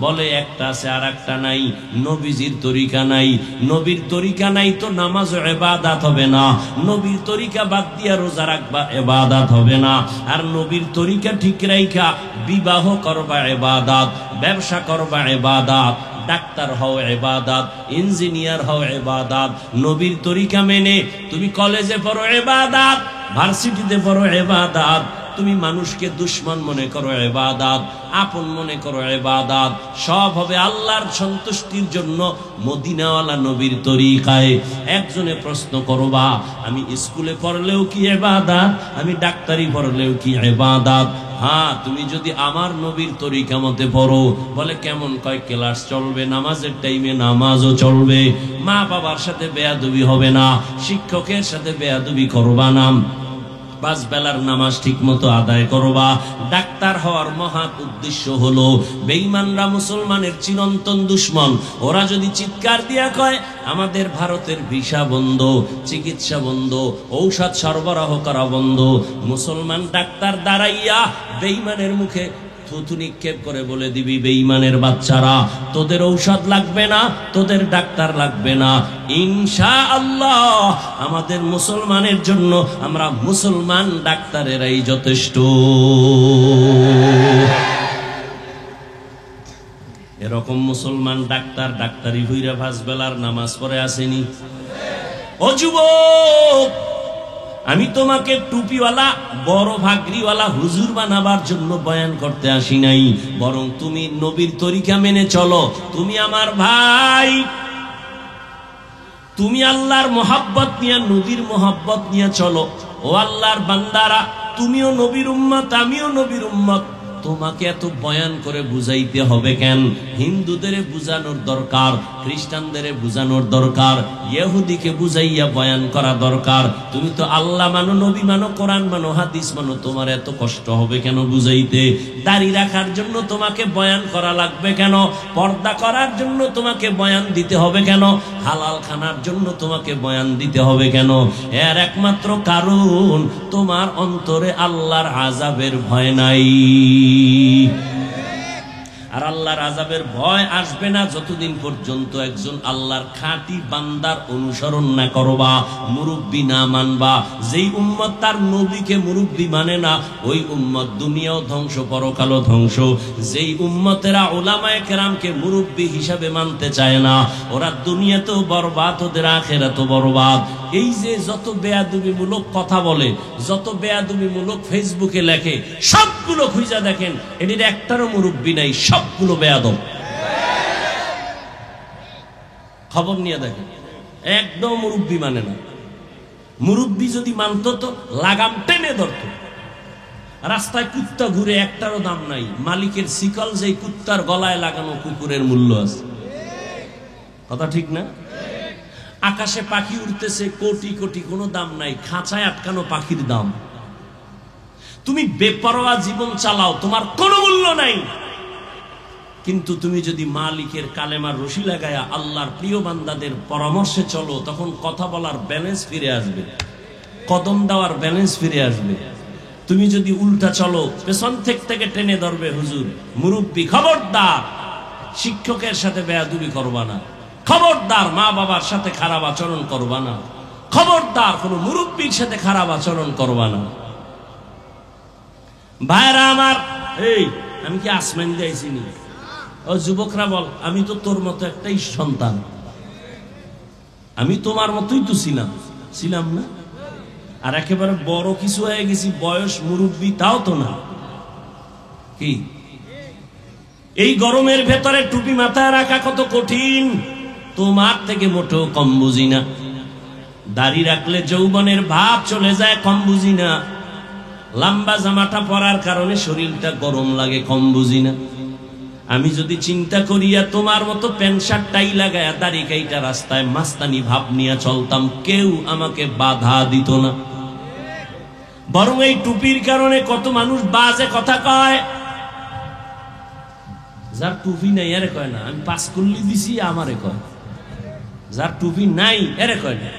বলে একটা আছে আর একটা নাই, নবীজির তরিকা নাই। নবীর তরিকা নাই তো নামাজ ইবাদত হবে না, নবীর তরিকা বাদ দিয়া রোজা রাখবা ইবাদত হবে না। আর নবীর তরিকা ঠিক রাইখা বিবাহ করবা ইবাদত, ব্যবসা করবা ইবাদত, ডাক্তার হও ইবাদত, ইঞ্জিনিয়ার হও ইবাদত। নবীর তরিকা মেনে তুমি কলেজে পড়ো ইবাদত, ভার্সিটিতে পড়ো ইবাদত, তুমি মানুষকে দুশ্মন মনে করো ইবাদত, আপন মনে করো ইবাদত, সব হবে আল্লাহর সন্তুষ্টির জন্য মদিনাওয়ালা নবীর তরিকায়। একজনে প্রশ্ন করবা আমি স্কুলে পড়লেও কি ইবাদত, আমি ডাক্তারি পড়লেও কি ইবাদত? হ্যাঁ, তুমি যদি আমার নবীর তরিকা মতে পড়ো। বলে কেমন? কয় ক্লাস চলবে, নামাজের টাইমে নামাজও চলবে, মা বাবার সাথে বেয়াদবি হবে না, শিক্ষকের সাথে বেয়াদবি করবা না, 5 বেলার নামাজ ঠিক মতো আদায় করবা। ডাক্তার হওয়ার মহা উদ্দেশ্য হলো বেঈমানরা মুসলমানের চিরন্তন দুশ্মন। ওরা যদি চিৎকার দিয়া কয় আমাদের ভারতের ভিসা বন্ধ, চিকিৎসা বন্ধ, ঔষধ সরবরাহ করা বন্ধ, মুসলমান ডাক্তার দাঁড়াইয়া বেঈমানের মুখে থুতু নিক্ষেপ করে বলে দিবি বেঈমানের বাচ্চারা তোদের ঔষধ লাগবে না, তোদের ডাক্তার লাগবে না, ইনশাআল্লাহ আমাদের মুসলমানের জন্য আমরা মুসলমান ডাক্তারেরাই যথেষ্ট। এরকম মুসলমান ডাক্তার ডাক্তারি হইরা 5 বেলার নামাজ পড়ে আসেনি? ও যুবক, আমি তোমাকে টুপিওয়ালা বড় ভাগরিওয়ালা হুজুর বানাবার জন্য বয়ান করতে আসি নাই, বরং তুমি নবীর তরিকা মেনে চলো। তুমি আমার ভাই, তুমি আল্লাহর মোহাব্বত নিয়ে নবীর মোহাব্বত নিয়ে চলো। ও আল্লাহর বান্দারা, তুমিও নবীর উম্মত, আমিও নবীর উম্মত। তোমাকে এত বয়ান করে বুঝাইতে হবে কেন? হিন্দুদের বুঝানোর দরকার, খ্রিস্টানদের বুঝানোর দরকার, ইহুদিকে বুঝাইয়া বয়ান করা দরকার। তুমি তো আল্লাহ মানো, নবী মানো, কোরআন মানো, হাদিস মানো, তোমার এত কষ্ট হবে কেন বুঝাইতে? দাড়ি রাখার জন্য তোমাকে বয়ান করা লাগবে কেন? পর্দা করার জন্য তোমাকে বয়ান দিতে হবে কেন? হালাল খানার জন্য তোমাকে বয়ান দিতে হবে কেন? এর একমাত্র কারণ তোমার অন্তরে আল্লাহর আযাবের ভয় নাই। আর আল্লাহর আযাবের ভয় আসবে না যতদিন পর্যন্ত একজন আল্লাহর খাঁটি বান্দার অনুসরণ না করবা, মুরব্বি না মানবা। যেই উম্মত তার নবীকে মুরব্বি মানে না, ওই উম্মত দুনিয়াও ধ্বংস, পরকালও ধ্বংস। যেই উম্মতেরা উলামায়ে কেরামকে মুরব্বি হিসাবে মানতে চায় না, ওরা দুনিয়াতেও বরবাদ, ওদের আখিরাতেও বরবাদ। এই যে যত বেয়াদবিমূলক কথা বলে, যত বেয়াদবিমূলক ফেসবুকে লেখে, সবগুলো খুঁজা দেখেন এটির একটারও মুরব্বি নাই, সবগুলো বেয়াদব। খবর নিয়ে দেখেন, একদম মুরব্বি মানে না। মুরব্বি যদি মানত তো লাগাম টেনে ধরত। রাস্তায় কুত্তা ঘুরে, একটারও দাম নাই। মালিকের শিকল যেই কুত্তার গলায় লাগানো কুকুরের মূল্য আছে। কথা ঠিক না? আকাশে পাখি উড়তেছে কোটি কোটি, কোনো দাম নাই। খাঁচায় আটকানো পাখির দাম। তুমি বেপরোয়া জীবন চালাও, তোমার কোনো মূল্য নাই। কিন্তু তুমি যদি মালিকের কালেমার রশি লাগায়া আল্লাহর প্রিয় বান্দাদের পরামর্শে চলো, তখন কথা বলার ব্যালেন্স ফিরে আসবে, কদম দেওয়ার ব্যালেন্স ফিরে আসবে। তুমি যদি উল্টা চলো, পেছন থেকে টেনে ধরবে হুজুর, মুরব্বি। খবরদার শিক্ষকের সাথে বেয়াদবি করবা না, খবরদার মা বাবার সাথে খারাপ আচরণ করবা না, খবরদার কোন মুরব্বির সাথে খারাপ আচরণ করবা না। ভাইরা আমার, এই আমি কি আসমান দিয়েছি নি? ও যুবকরা বল, আমি তো তোর মতো একটাই সন্তান, আমি তোমার মতোই তো ছিলাম না? আর একেবারে বড় কিছু হয়ে গেছি, বয়স মুরব্বী, তাও তো না। কি এই গরমের ভেতরে টুপি মাথায় রাখা কত কঠিন, তোমার থেকে মোটেও কম বুঝি না। দাড়ি রাখলে যৌবনের ভাব চলে যায়, কম বুঝি না। লম্বা জামাটা পরার কারণে শরীরটা গরম লাগে, কম বুঝি না। আমি যদি চিন্তা করিয়া তোমার মতো প্যান্ট শার্ট টাই লাগায়া দাড়ি কাইটা রাস্তায় মাস্তানি ভাব নিয়ে চলতাম, কেউ আমাকে বাধা দিত না। বরং এই টুপির কারণে কত মানুষ বাজে কথা কয়। যার টুপি নাই এরে কয় না, আমি পাস করলি দিছি আমারে কয়। যার টুপি নাই এরে কয় না।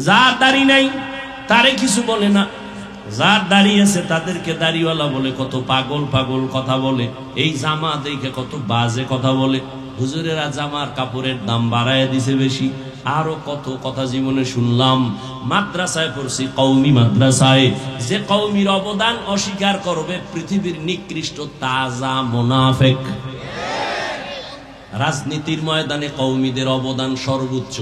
যার দাড়ি নাই তারে কিছু বলে না, যার দাড়ি আছে তাদেরকে দাড়িওয়ালা বলে, কত পাগল পাগল কথা বলে। এই জামা দেখে কত বাজে কথা বলে, হুজুরেরা জামার কাপড়ের দাম বাড়ায় দিছে বেশি, আরো কত কথা জীবনে শুনলাম। মাদ্রাসায় পড়ছি, কওমি মাদ্রাসায়, যে কওমির অবদান অস্বীকার করবে পৃথিবীর নিকৃষ্ট তাজা মুনাফিক। রাজনীতির ময়দানে কওমিদের অবদান সর্বোচ্চ।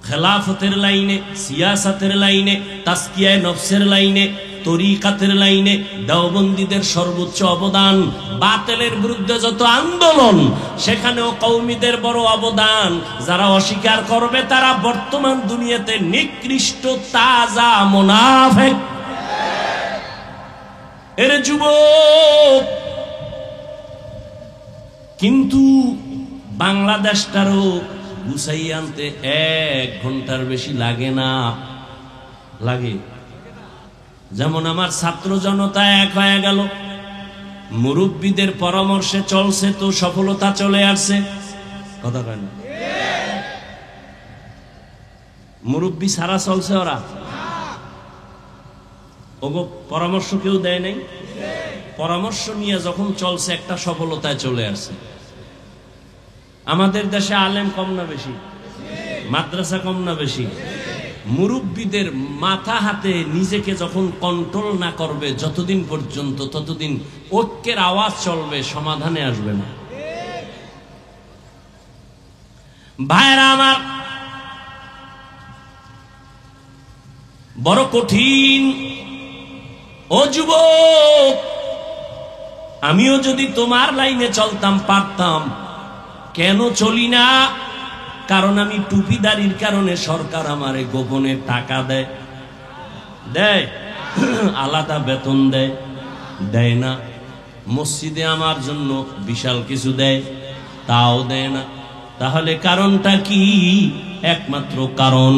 খেলাফতের লাইনে, সিয়াসাতের লাইনে, তাসকিয়ায়ে নফসের লাইনে, তরিকাতের লাইনে দেওবন্দীদের সর্বোচ্চ অবদান। বাতিলের বিরুদ্ধে যত আন্দোলন, সেখানেও কওমিদের বড় অবদান। যারা অস্বীকার করবে তারা বর্তমান দুনিয়াতে নিকৃষ্ট তাজা মুনাফিক। এর যুবক, কিন্তু বাংলাদেশটারও গুছাই আনতে 1 ঘন্টার বেশি লাগে না। লাগে যেমন আমার ছাত্র জনতা এক হয়ে গেল, মুরব্বীদের পরামর্শে চলছে, তো সফলতা চলে আসছে। কথা কয় না? মুরব্বী সারা চলছে ওরা, ওগো পরামর্শ কেউ দেয় নাই। পরামর্শ নিয়ে যখন চলছে একটা সফলতায় চলে আসছে। আমাদের দেশে আলেম কম না বেশি? মাদ্রাসা কম না বেশি? মুরব্বীদের মাথা হাতে নিজেকে যখন কন্ট্রোল না করবে যতদিন পর্যন্ত, ততদিন ঐক্যের আওয়াজ চলবে, সমাধানে আসবে না। ভাইরা আমার, বড় কঠিন। ও যুবক, আমিও যদি তোমার লাইনে চলতাম পারতাম, কেন চলি না? কারণ আমি টুপিদারির কারণে সরকার আমারে গোপনে টাকা দেয়, আলাদা বেতন দেয় না। মসজিদে আমার জন্য বিশাল কিছু দেয়, তাও দেয় না। তাহলে কারণটা কি? একমাত্র কারণ,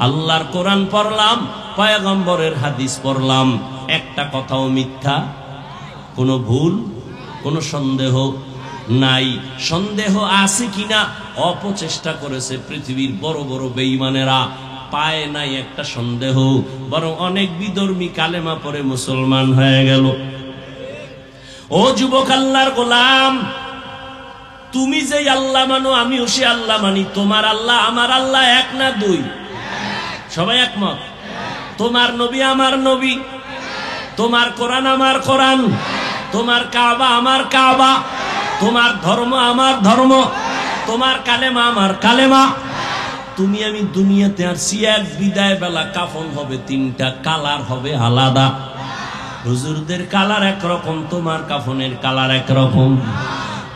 আল্লাহর কোরআন পড়লাম, পয়গম্বরের হাদিস পড়লাম, একটা কথাও মিথ্যা, কোনো ভুল, কোনো সন্দেহ নাই। সন্দেহ আছে কিনা অপচেষ্টা করেছে পৃথিবীর বড় বড় বেঈমানেরা, পায় নাই একটা সন্দেহ। বরং অনেক বিধর্মী কালেমা পড়ে মুসলমান হয়ে গেল। ও যুবক, আল্লাহর গোলাম, তুমি যে আল্লাহ মানো, আমিও সে আল্লাহ মানি। তোমার আল্লাহ আমার আল্লাহ এক না দুই? সবাই একমত? তোমার নবী আমার নবী, তোমার কোরআন আমার কোরআন, তোমার কাবা আমার কাবা, তোমার ধর্ম আমার ধর্ম, তোমার কালেমা আমার কালেমা। তুমি আমি দুনিয়াতে আসছি, এক বিদায় বেলা কাফন হবে 3টা, কালার হবে আলাদা। হুজুরদের কালার একরকম, তোমার কাফনের কালার একরকম।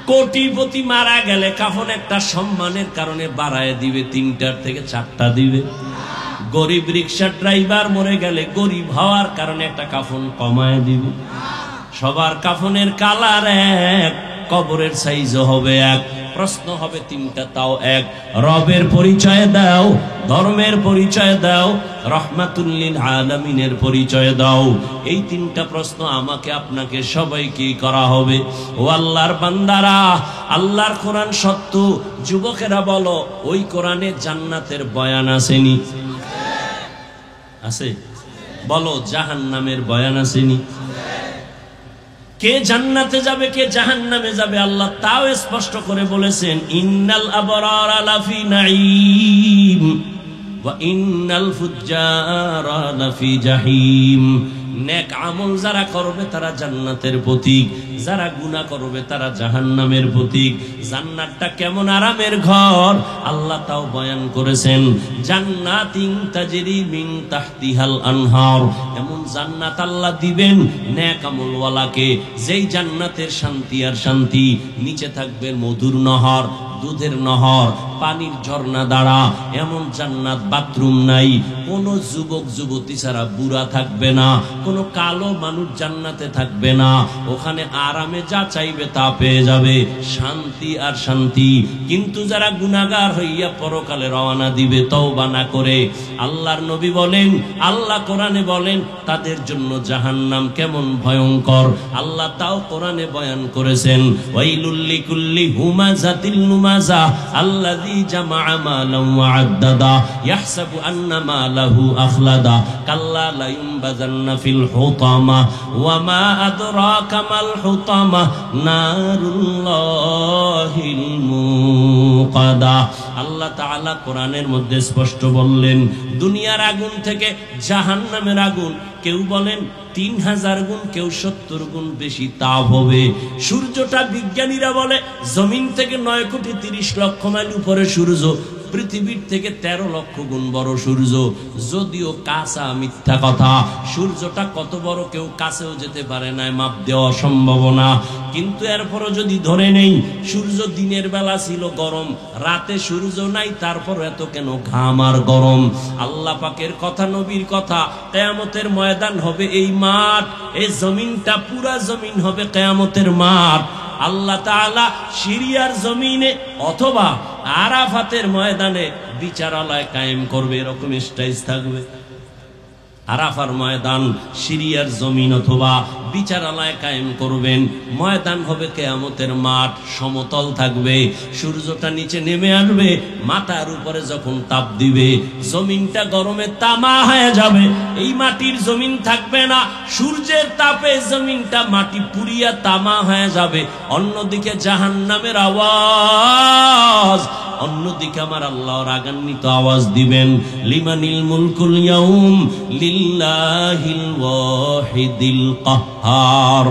কোটিপতি মারা গেলে কাফন একটা সম্মানের কারণে বাড়ায় দিবে, 3টার থেকে 4টা দিবে। গরিব রিক্সা ড্রাইভার মরে গেলে গরিব হওয়ার কারণে একটা কাফন কমায় দিবে। সবার কাফনের কালার এক, কবরের সাইজও হবে এক, প্রশ্ন হবে 3টা, তাও এক। রবের পরিচয় দাও, ধর্মের পরিচয় দাও, রহমাতুল লিল আলামিনের পরিচয় দাও। এই 3টা প্রশ্ন আমাকে আপনাকে সবাইকে করা হবে। ও আল্লাহর বান্দারা, আল্লাহর কোরআন সত্য। যুবকেরা বলো, ওই কোরআনে জান্নাতের বয়ান আসেনি? আছে? বলো, জাহান্নামের বয়ান আসেনি? কে জান্নাতে যাবে, কে জাহান্নামে যাবে, আল্লাহ তাও স্পষ্ট করে বলেছেন, ইন্নাল আবরারা লাফি নাঈম ওয়া ইন্নাল ফুজ্জারা লাফি জাহিম। নেক আমল যারা করবে তারা জান্নাতের প্রতীক, যারা গুনাহ করবে তারা জাহান্নামের প্রতীক। জান্নাতটা কেমন আরামের ঘর আল্লাহ তাও বয়ান করেছেন। জান্নাতিন তাজরি মিন তাহতিহাল আনহার, এমন জান্নাত আল্লাহ দিবেন নেক আমলওয়ালাকে, যেই জান্নাতের শান্তি আর শান্তি, নিচে থাকবে মধুর নহর, দুধের নহর, পানির ঝর্ণা দ্বারা। এমন জান্নাত বাথরুম নাই, কোনো যুবক যুবতী ছাড়া বুড়া থাকবে না, কোনো কালো মানুষ জান্নাতে থাকবে না। ওখানে আরামে যা চাইবে তা পেয়ে যাবে, শান্তি আর শান্তি। কিন্তু যারা গুনাহগার হইয়া পরকালে রওনা দিবে তওবা না করে, আল্লাহর নবী বলেন, আল্লাহ কোরআনে বলেন তাদের জন্য জাহান্নাম কেমন ভয়ঙ্কর, আল্লাহ তাও কোরআনে বয়ান করেছেন। ওয়াইলুল লিকুল্লি হুমাযাতিল নুমাযা আল্লাযী জামাআ মালান ওয়া আদ্দাদা ইয়াহসাবু আন্না মালাহু আখলাদা কাল্লা লা ইউনবাযান্না ফিল হুতামা ওয়া মা আদরাকা মাল হুতামা নারুল্লাহিল মুকাদা। আল্লাহ তাআলা কোরআনের মধ্যে স্পষ্ট বললেন, দুনিয়ার আগুন থেকে জাহান্নামের আগুন কেউ বলেন 3000 গুণ, কেউ 70 গুণ বেশি তাপ হবে। সূর্যটা বিজ্ঞানীরা বলে জমিন থেকে 9,30,00,000 মাইল উপরে সূর্য, পৃথিবীর থেকে 13 লক্ষ গুণ বড় সূর্য। যদিও কাঁচা মিথ্যা কথা, সূর্যটা কত বড় কেউ কাছেও যেতে পারে না, মাপ দেওয়া সম্ভব না। কিন্তু এরপরও যদি ধরে নেই সূর্য দিনের বেলা ছিল গরম, রাতে সূর্য নাই, তারপর এত কেন ঘাম আর গরম? আল্লাহ পাকের কথা, নবীর কথা, কিয়ামতের ময়দান হবে এই মাঠ, এই জমিনটা পুরা জমিন হবে কিয়ামতের মাঠ। আল্লাহ তাআলা সিরিয়ার জমিনে অথবা আরাফাতের ময়দানে বিচারালয় কায়েম করবে, এরকম স্টেজ থাকবে। আরাফার ময়দান, সিরিয়ার জমিন অথবা বিচারালয় কায়েম করবেন। ময়দান হবে কিয়ামতের মাঠ, সমতল থাকবে, সূর্যটা নিচে নেমে আসবে, মাথার উপরে যখন তাপ দিবে জমিনটা গরমে তামা হয়ে যাবে। এই মাটির জমিন থাকবে না, সূর্যের তাপে জমিনটা মাটি পুড়িয়া তামা হয়ে যাবে। অন্যদিকে জাহান্নামের আওয়াজ, অন্যদিকে আমার আল্লাহ রাগান্বিত আওয়াজ দিবেন, লিমানিল মুলকুল ইয়াউম লিল্লাহিল ওয়াহিদিল কাহ্হার।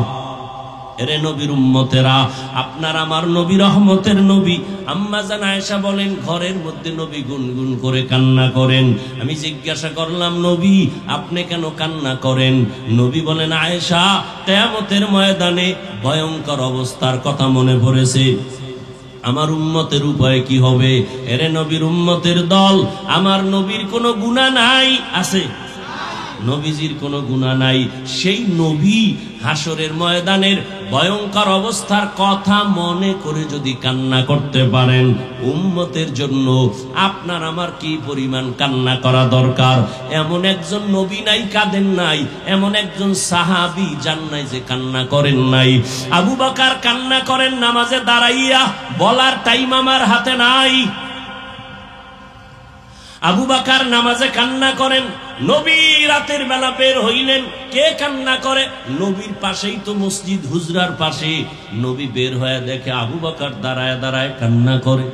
এরে নবীর উম্মতেরা, আপনার আমার নবী রহমতের নবী। আম্মা জান আয়েশা বলেন, ঘরের মধ্যে নবী গুনগুন করে কান্না করেন। আমি জিজ্ঞাসা করলাম, নবী আপনি কেন কান্না করেন? নবী বলেন, আয়েশা কিয়ামতের ময়দানে ভয়ঙ্কর অবস্থার কথা মনে পড়েছে। আমার উম্মতের উপায় কি হবে? এরে নবীর উম্মতের দল, আমার নবীর কোনো গুনাহ নাই, আছে? নবীজির কোনো গুনাহ নাই। সেই নবী হাসরের ময়দানের ভয়ঙ্কর অবস্থার কথা মনে করে যদি কান্না করতে পারেন, উম্মতের জন্য আপনার আমার কি পরিমাণ কান্না করা দরকার। এমন একজন নবী নাই কাঁদেন নাই, এমন একজন সাহাবী যান নাই যে কান্না করেন নাই। আবু বকর কান্না করেন নামাজে দাঁড়াইয়া, বলার টাইম আমার হাতে নাই। আবু বকর নামাজে কান্না করেন। নবী রাতের বেলা বের হইলেন, কে কান্না করে? নবীর পাশেই তো মসজিদ, হুজরার পাশে। নবী বের হয়ে দেখে আবু বকর দাঁড়ায় দাঁড়ায় কান্না করে।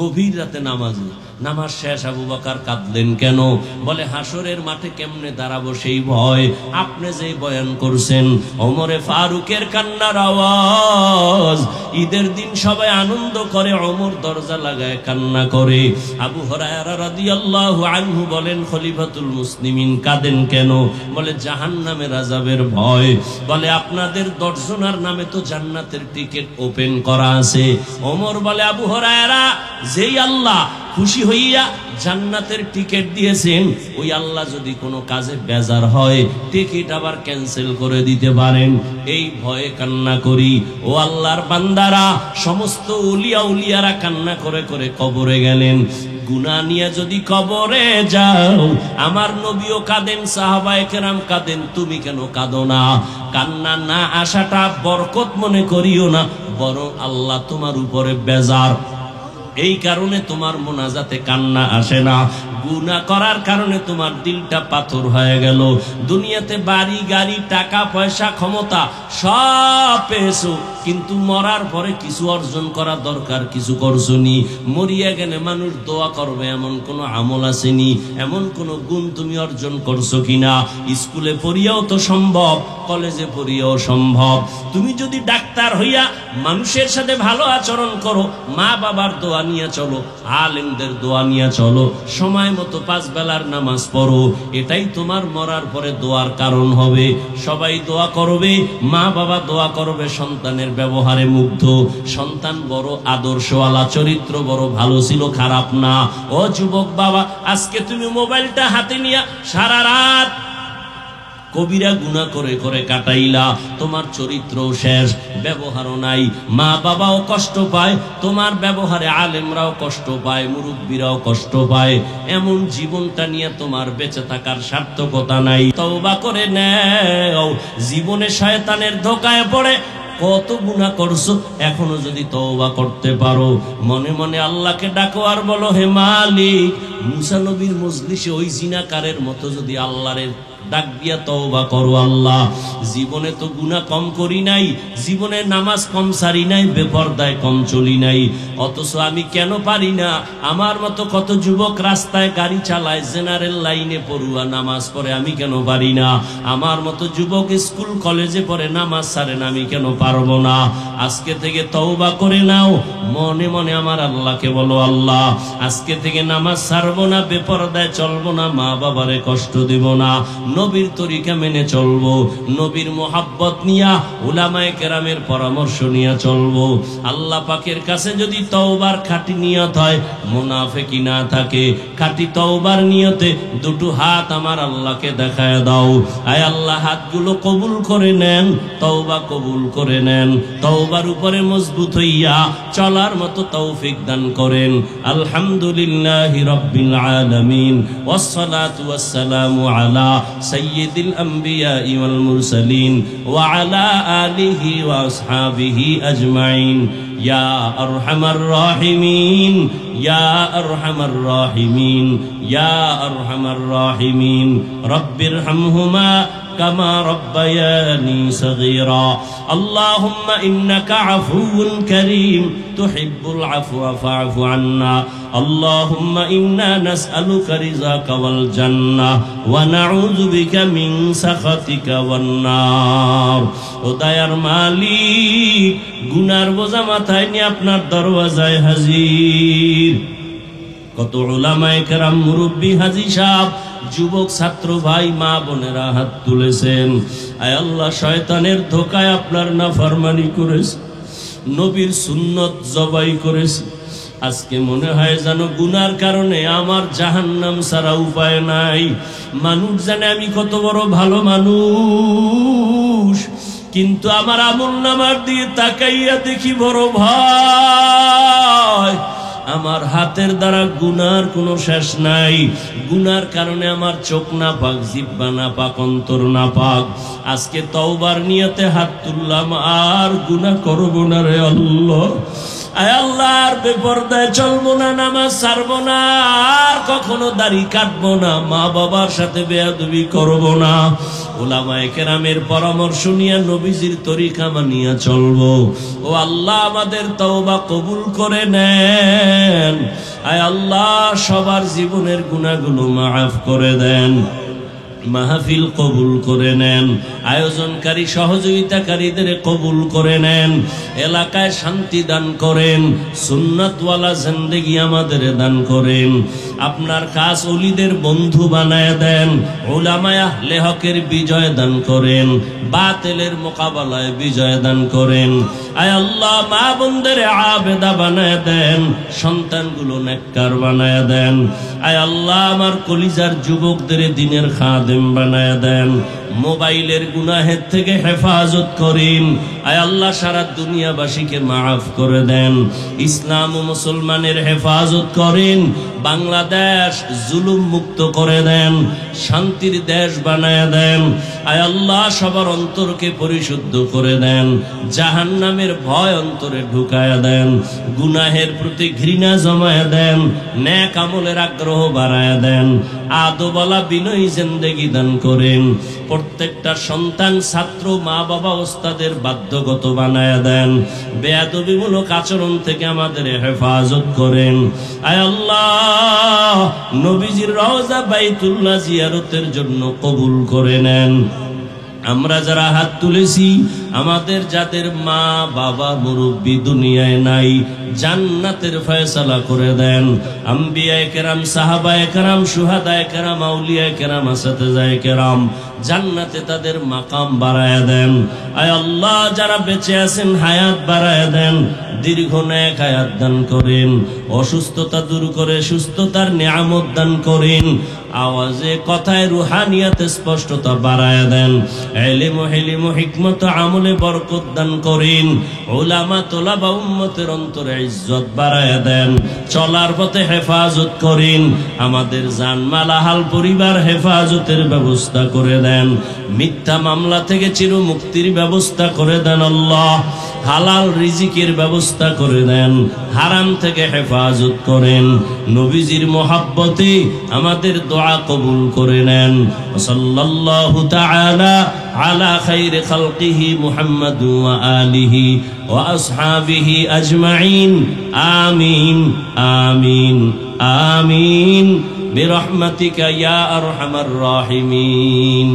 গভীর রাতে নামাজে, নামাজ শেষ, আবু বকর কাঁদলেন কেন? বলে হাসরের মাঠে কেমনে দাঁড়াবো সেই ভয়। আপনি যে বয়ান করছেন, ওমরে ফারুকের কান্নার আওয়াজ। ঈদের দিন সবাই আনন্দ করে, ওমর দরজা লাগায় কান্না করে। আবু হুরায়রা রাদিয়াল্লাহু আনহু বলেন, খলিফাতুল মুসলিমিন কাঁদেন কেন? বলে জাহান্নামের আযাবের ভয়। বলে আপনাদের 10 জনের নামে তো জান্নাতের টিকিট ওপেন করা আছে। ওমর বলে, আবু হুরায়রা, যেই আল্লাহ খুশি হইয়া জান্নাতের টিকিট দিয়েছেন, ওই আল্লাহ যদি কোনো কাজে বেজার হয় টিকিট আবার ক্যান্সেল করে দিতে পারেন। এই ভয়ে কান্না করি। ও আল্লাহর বান্দারা, সমস্ত উলিয়া উলিয়ারা কান্না করে করে কবরে গেলেন। গুনাহ নিয়ে যদি কবরে যাও, আমার নবীও কাঁদেন, সাহাবায়ে কেরাম কাঁদেন, তুমি কেন কাঁদো না? কান্না না আসাটা বরকত মনে করিও না, বরং আল্লাহ তোমার উপরে বেজার। এই কারণে তোমার মোনাজাতে কান্না আসে না। গুনাহ করার কারণে তোমার দিলটা পাথর হয়ে গেল। দুনিয়াতে বাড়ি গাড়ি টাকা পয়সা ক্ষমতা সব পেয়েছো, কিন্তু মরার পরে কিছু অর্জন করা দরকার, কিছু করছনি। মরিয়া গেলে মানুষ দোয়া করবে এমন কোন আমল আসেনি, এমন কোন গুণ তুমি অর্জন করছো কিনা? স্কুলে পড়িয়াও তো সম্ভব, কলেজে পড়িয়াও সম্ভব। তুমি যদি ডাক্তার হইয়া মানুষের সাথে ভালো আচরণ করো, মা বাবার দোয়া নিয়ে চলো, আলেমদের দোয়া নিয়ে চলো, সময় মতো 5 বেলার নামাজ পড়ো, এটাই তোমার মরার পরে দোয়ার কারণ হবে। সবাই দোয়া করবে, মা বাবা দোয়া করবে, সন্তানের ব্যবহারে মুগ্ধ, সন্তান বড় আদর্শওয়ালা, চরিত্র বড় ভালো ছিল, খারাপ না। ও যুবক বাবা, আজকে তুমি মোবাইলটা হাতে নিয়ে সারা রাত কবিরা গুনাহ করে করে কাটাইলা, তোমার চরিত্র শেষ, ব্যবহারও নাই, মা বাবাও কষ্ট পায়, তোমার ব্যবহারে আলেমরাও কষ্ট পায়, মুরব্বীরাও কষ্ট পায়। এমন জীবনটা নিয়ে তোমার বেঁচে থাকার সার্থকতা নাই। তওবা করে নাও। জীবনে শয়তানের ধোঁকায় পড়ে কত গুনাহ করছো, এখনো যদি তওবা করতে পারো, মনে মনে আল্লাহকে ডাকো আর বলো, হে মালিক, মুসা নবীর মজলিসে ওই জিনাকারের মতো যদি আল্লাহর ডাক দিয়া তওবা করো। আল্লাহ, জীবনে তো গুনাহ কম করি নাই, জীবনে নামাজ কম সারি নাই, বেপরদায় কম চলি নাই, অথচ আমি কেন পারি না? আমার মতো কত যুবক রাস্তায় গাড়ি চালায়, জেনারেল লাইনে পড়ুয়া নামাজ পড়ে, আমি কেন পারি না? আমার মতো যুবক স্কুল কলেজে পড়ে, নামাজ ছাড়ে না, আমি কেন পারবো না? আজকে থেকে তওবা করে নাও, মনে মনে আমার আল্লাহকে বলো, আল্লাহ আজকে থেকে নামাজ ছাড়বো না, বেপরদায় চলবো না, মা বাবারে কষ্ট দিব না, নবীর তরিকা মেনে চলবো, নবীর মোহাব্বত নিয়া, উলামায়ে কেরামের পরামর্শ নিয়ে চলবো। আল্লাহ পাকের কাছে যদি তওবার খাঁটি নিয়ত হয়, মুনাফিকি না থাকে, খাঁটি তওবার নিয়তে দুটো হাত আমার আল্লাহকে দেখায় দাও। আয় আল্লাহ, হাতগুলো কবুল করে নেন, তওবা কবুল করে নেন, তওবার উপরে মজবুত হইয়া চলার মতো তৌফিক দান করেন। আলহামদুলিল্লাহি রাব্বিল আলামিন, ওয়াসসালাতু ওয়াসসালামু আলা সাইয়্যিদিল আম্বিয়া ওয়াল মুরসালিন ওয়া আলা আলিহি ওয়া আসহাবিহি আজমাইন। ইয়া আরহামার রাহিমিন, ইয়া আরহামার রাহিমিন, ইয়া আরহামার রাহিমিন। রব্বিরহামহুমা কামা রব্বায়ানি সগীরা। আল্লাহুম্মা ইন্নাকা আফুউন কারীম তুহিব্বুল আফওয়া ফা'ফু আন্না। আল্লাহুম্মা ইন্না নাসআলুকা রিযাকা ওয়াল জান্নাহ ওয়া নাউযু বিকা মিন সাখাতিকা ওয়ান নার। ও দয়ার মালিক, গুনার বোঝা মাথায় নিয়ে আপনার দরওয়াজায় হাজির। কত উলামায়ে কেরাম, মুরব্বী, হাজী সাহেব, যুবক, ছাত্র ভাই, মা বোনেরা হাত তুলেছেন। আয় আল্লাহ, শয়তানের ধোকায় আপনার নাফরমানি করেছে, নবীর সুন্নত জবাই করেছে। আজকে মনে হয় যেন গুনার কারণে আমার জাহান্নাম ছাড়া উপায় নাই। মানুষ জানে আমি কত বড় ভালো মানুষ, কিন্তু আমার আমলনামার দিয়ে তাকাইয়া দেখি বড় ভয়। আমার হাতের দ্বারা গুনার কোনো শেষ নাই। গুনার কারণে আমার চোখ না পাক, জিহ্বা না পাক, অন্তর না পাক। আজকে তওবার নিয়তে হাত তুললাম, আর গুনাহ করব না রে আল্লাহ। আয় আল্লাহ, আর বেপরদায় চলবো না, নামাজ ছাড়বো না, আর কখনো দাড়ি কাটবো না, মা বাবার সাথে বেয়াদবি করবো না, উলামায়ে কেরামের পরামর্শ নিয়ে নবীজির তরিকা মানিয়া চলবো। ও আল্লাহ, আমাদের তওবা কবুল করে নেন। আয় আল্লাহ, সবার জীবনের গুনাহগুলো মাফ করে দেন, মাহফিল কবুল করে নেন, আয়োজনকারী সহযোগিতাকারীদের কবুল করে নেন, এলাকায় শান্তি দান করেন, সুন্নাতওয়ালা জিন্দেগি আমাদের দান করেন। আপনার খাস ওলিদের বন্ধু বানায় দেন, উলামায়ে আহলে হকের বিজয় দান করেন, বাতিলের মোকাবেলায় বিজয় দান করেন। আয় আল্লাহ, মা বোনদের আবেদা বানায় দেন, সন্তানগুলো নেককার বানায় দেন। আয় আল্লাহ, আমার কলিজার যুবকদের দ্বীনের খাদেম বানায় দেন, মোবাইলের গুনাহের থেকে হেফাজত করেন। আয় আল্লাহ, সারা দুনিয়াবাসীকে মাফ করে দেন, ইসলাম ও মুসলমানের হেফাজত করেন, বাংলাদেশ জুলুম মুক্ত করে দেন, শান্তির দেশ বানায় দেন। আয় আল্লাহ সবার অন্তরকে পরিশুদ্ধ করে দেন, জাহান্নামের ভয় অন্তরে ঢুকায়া দেন, গুনাহের প্রতি ঘৃণা জমায়া দেন, নেক আমলের আগ্রহ বাড়ায়া দেন, আদবলা বিনয়ী জিন্দেগি দান করেন। প্রত্যেকটা সন্তান, ছাত্র, মা বাবা, ওস্তাদের বাধ্যগত বানায়া দেন, বেয়াদবিমূলক আচরণ থেকে আমাদের হেফাজত করেন। আয় আল্লাহ নবীজির রওজা বাইতুল্লাহ জিয়ারতের জন্য কবুল করে নেন। আমরা যারা হাত তুলেছি, আমাদের যাদের মা বাবা মুরব্বী দুনিয়ায় নাই, জান্নাতের ফয়সালা করে দেন। আম্বিয়ায়ে কেরাম, সাহাবায়ে কেরাম, শুহাদায়ে কেরাম, আউলিয়ায়ে কেরাম, আসাতিজায়ে কেরাম, জান্নাতে তাদের মাকাম বাড়ায়া দেন। আয় আল্লাহ যারা বেঁচে আছেন হায়াত বাড়ায়া দেন, দীর্ঘ নেক হায়াত দান করেন, অসুস্থতা দূর করে সুস্থতার নিয়ামত দান করেন, আওয়াজে কথায় রুহানিয়াতে স্পষ্টতা বাড়ায়া দেন, ইলম ও হিলম ও হিকমত আমলে বরকত দান করেন, উলামা তোলাবা উম্মতের অন্তরে ইজ্জত বাড়ায়া দেন, চলার পথে হেফাজত করেন, আমাদের জানমাল আহাল পরিবার হেফাজতের ব্যবস্থা করে দেন, মিথ্যা মামলা থেকে চির মুক্তির ব্যবস্থা করে দেন আল্লাহ, হালাল রিজিকের ব্যবস্থা করে দেন, হারাম থেকে হেফাজত করেন, নবীজির মোহাব্বতে আমাদের দোয়া কবুল করে নেন। সাল্লাল্লাহু তাআলা আলা খাইরি খালকিহি মুহাম্মাদ ওয়া আলিহি ওয়া আসহাবিহি আজমাইন। আমিন আমিন আমিন বিরহমাতিকা ইয়া আরহামার রাহিমিন।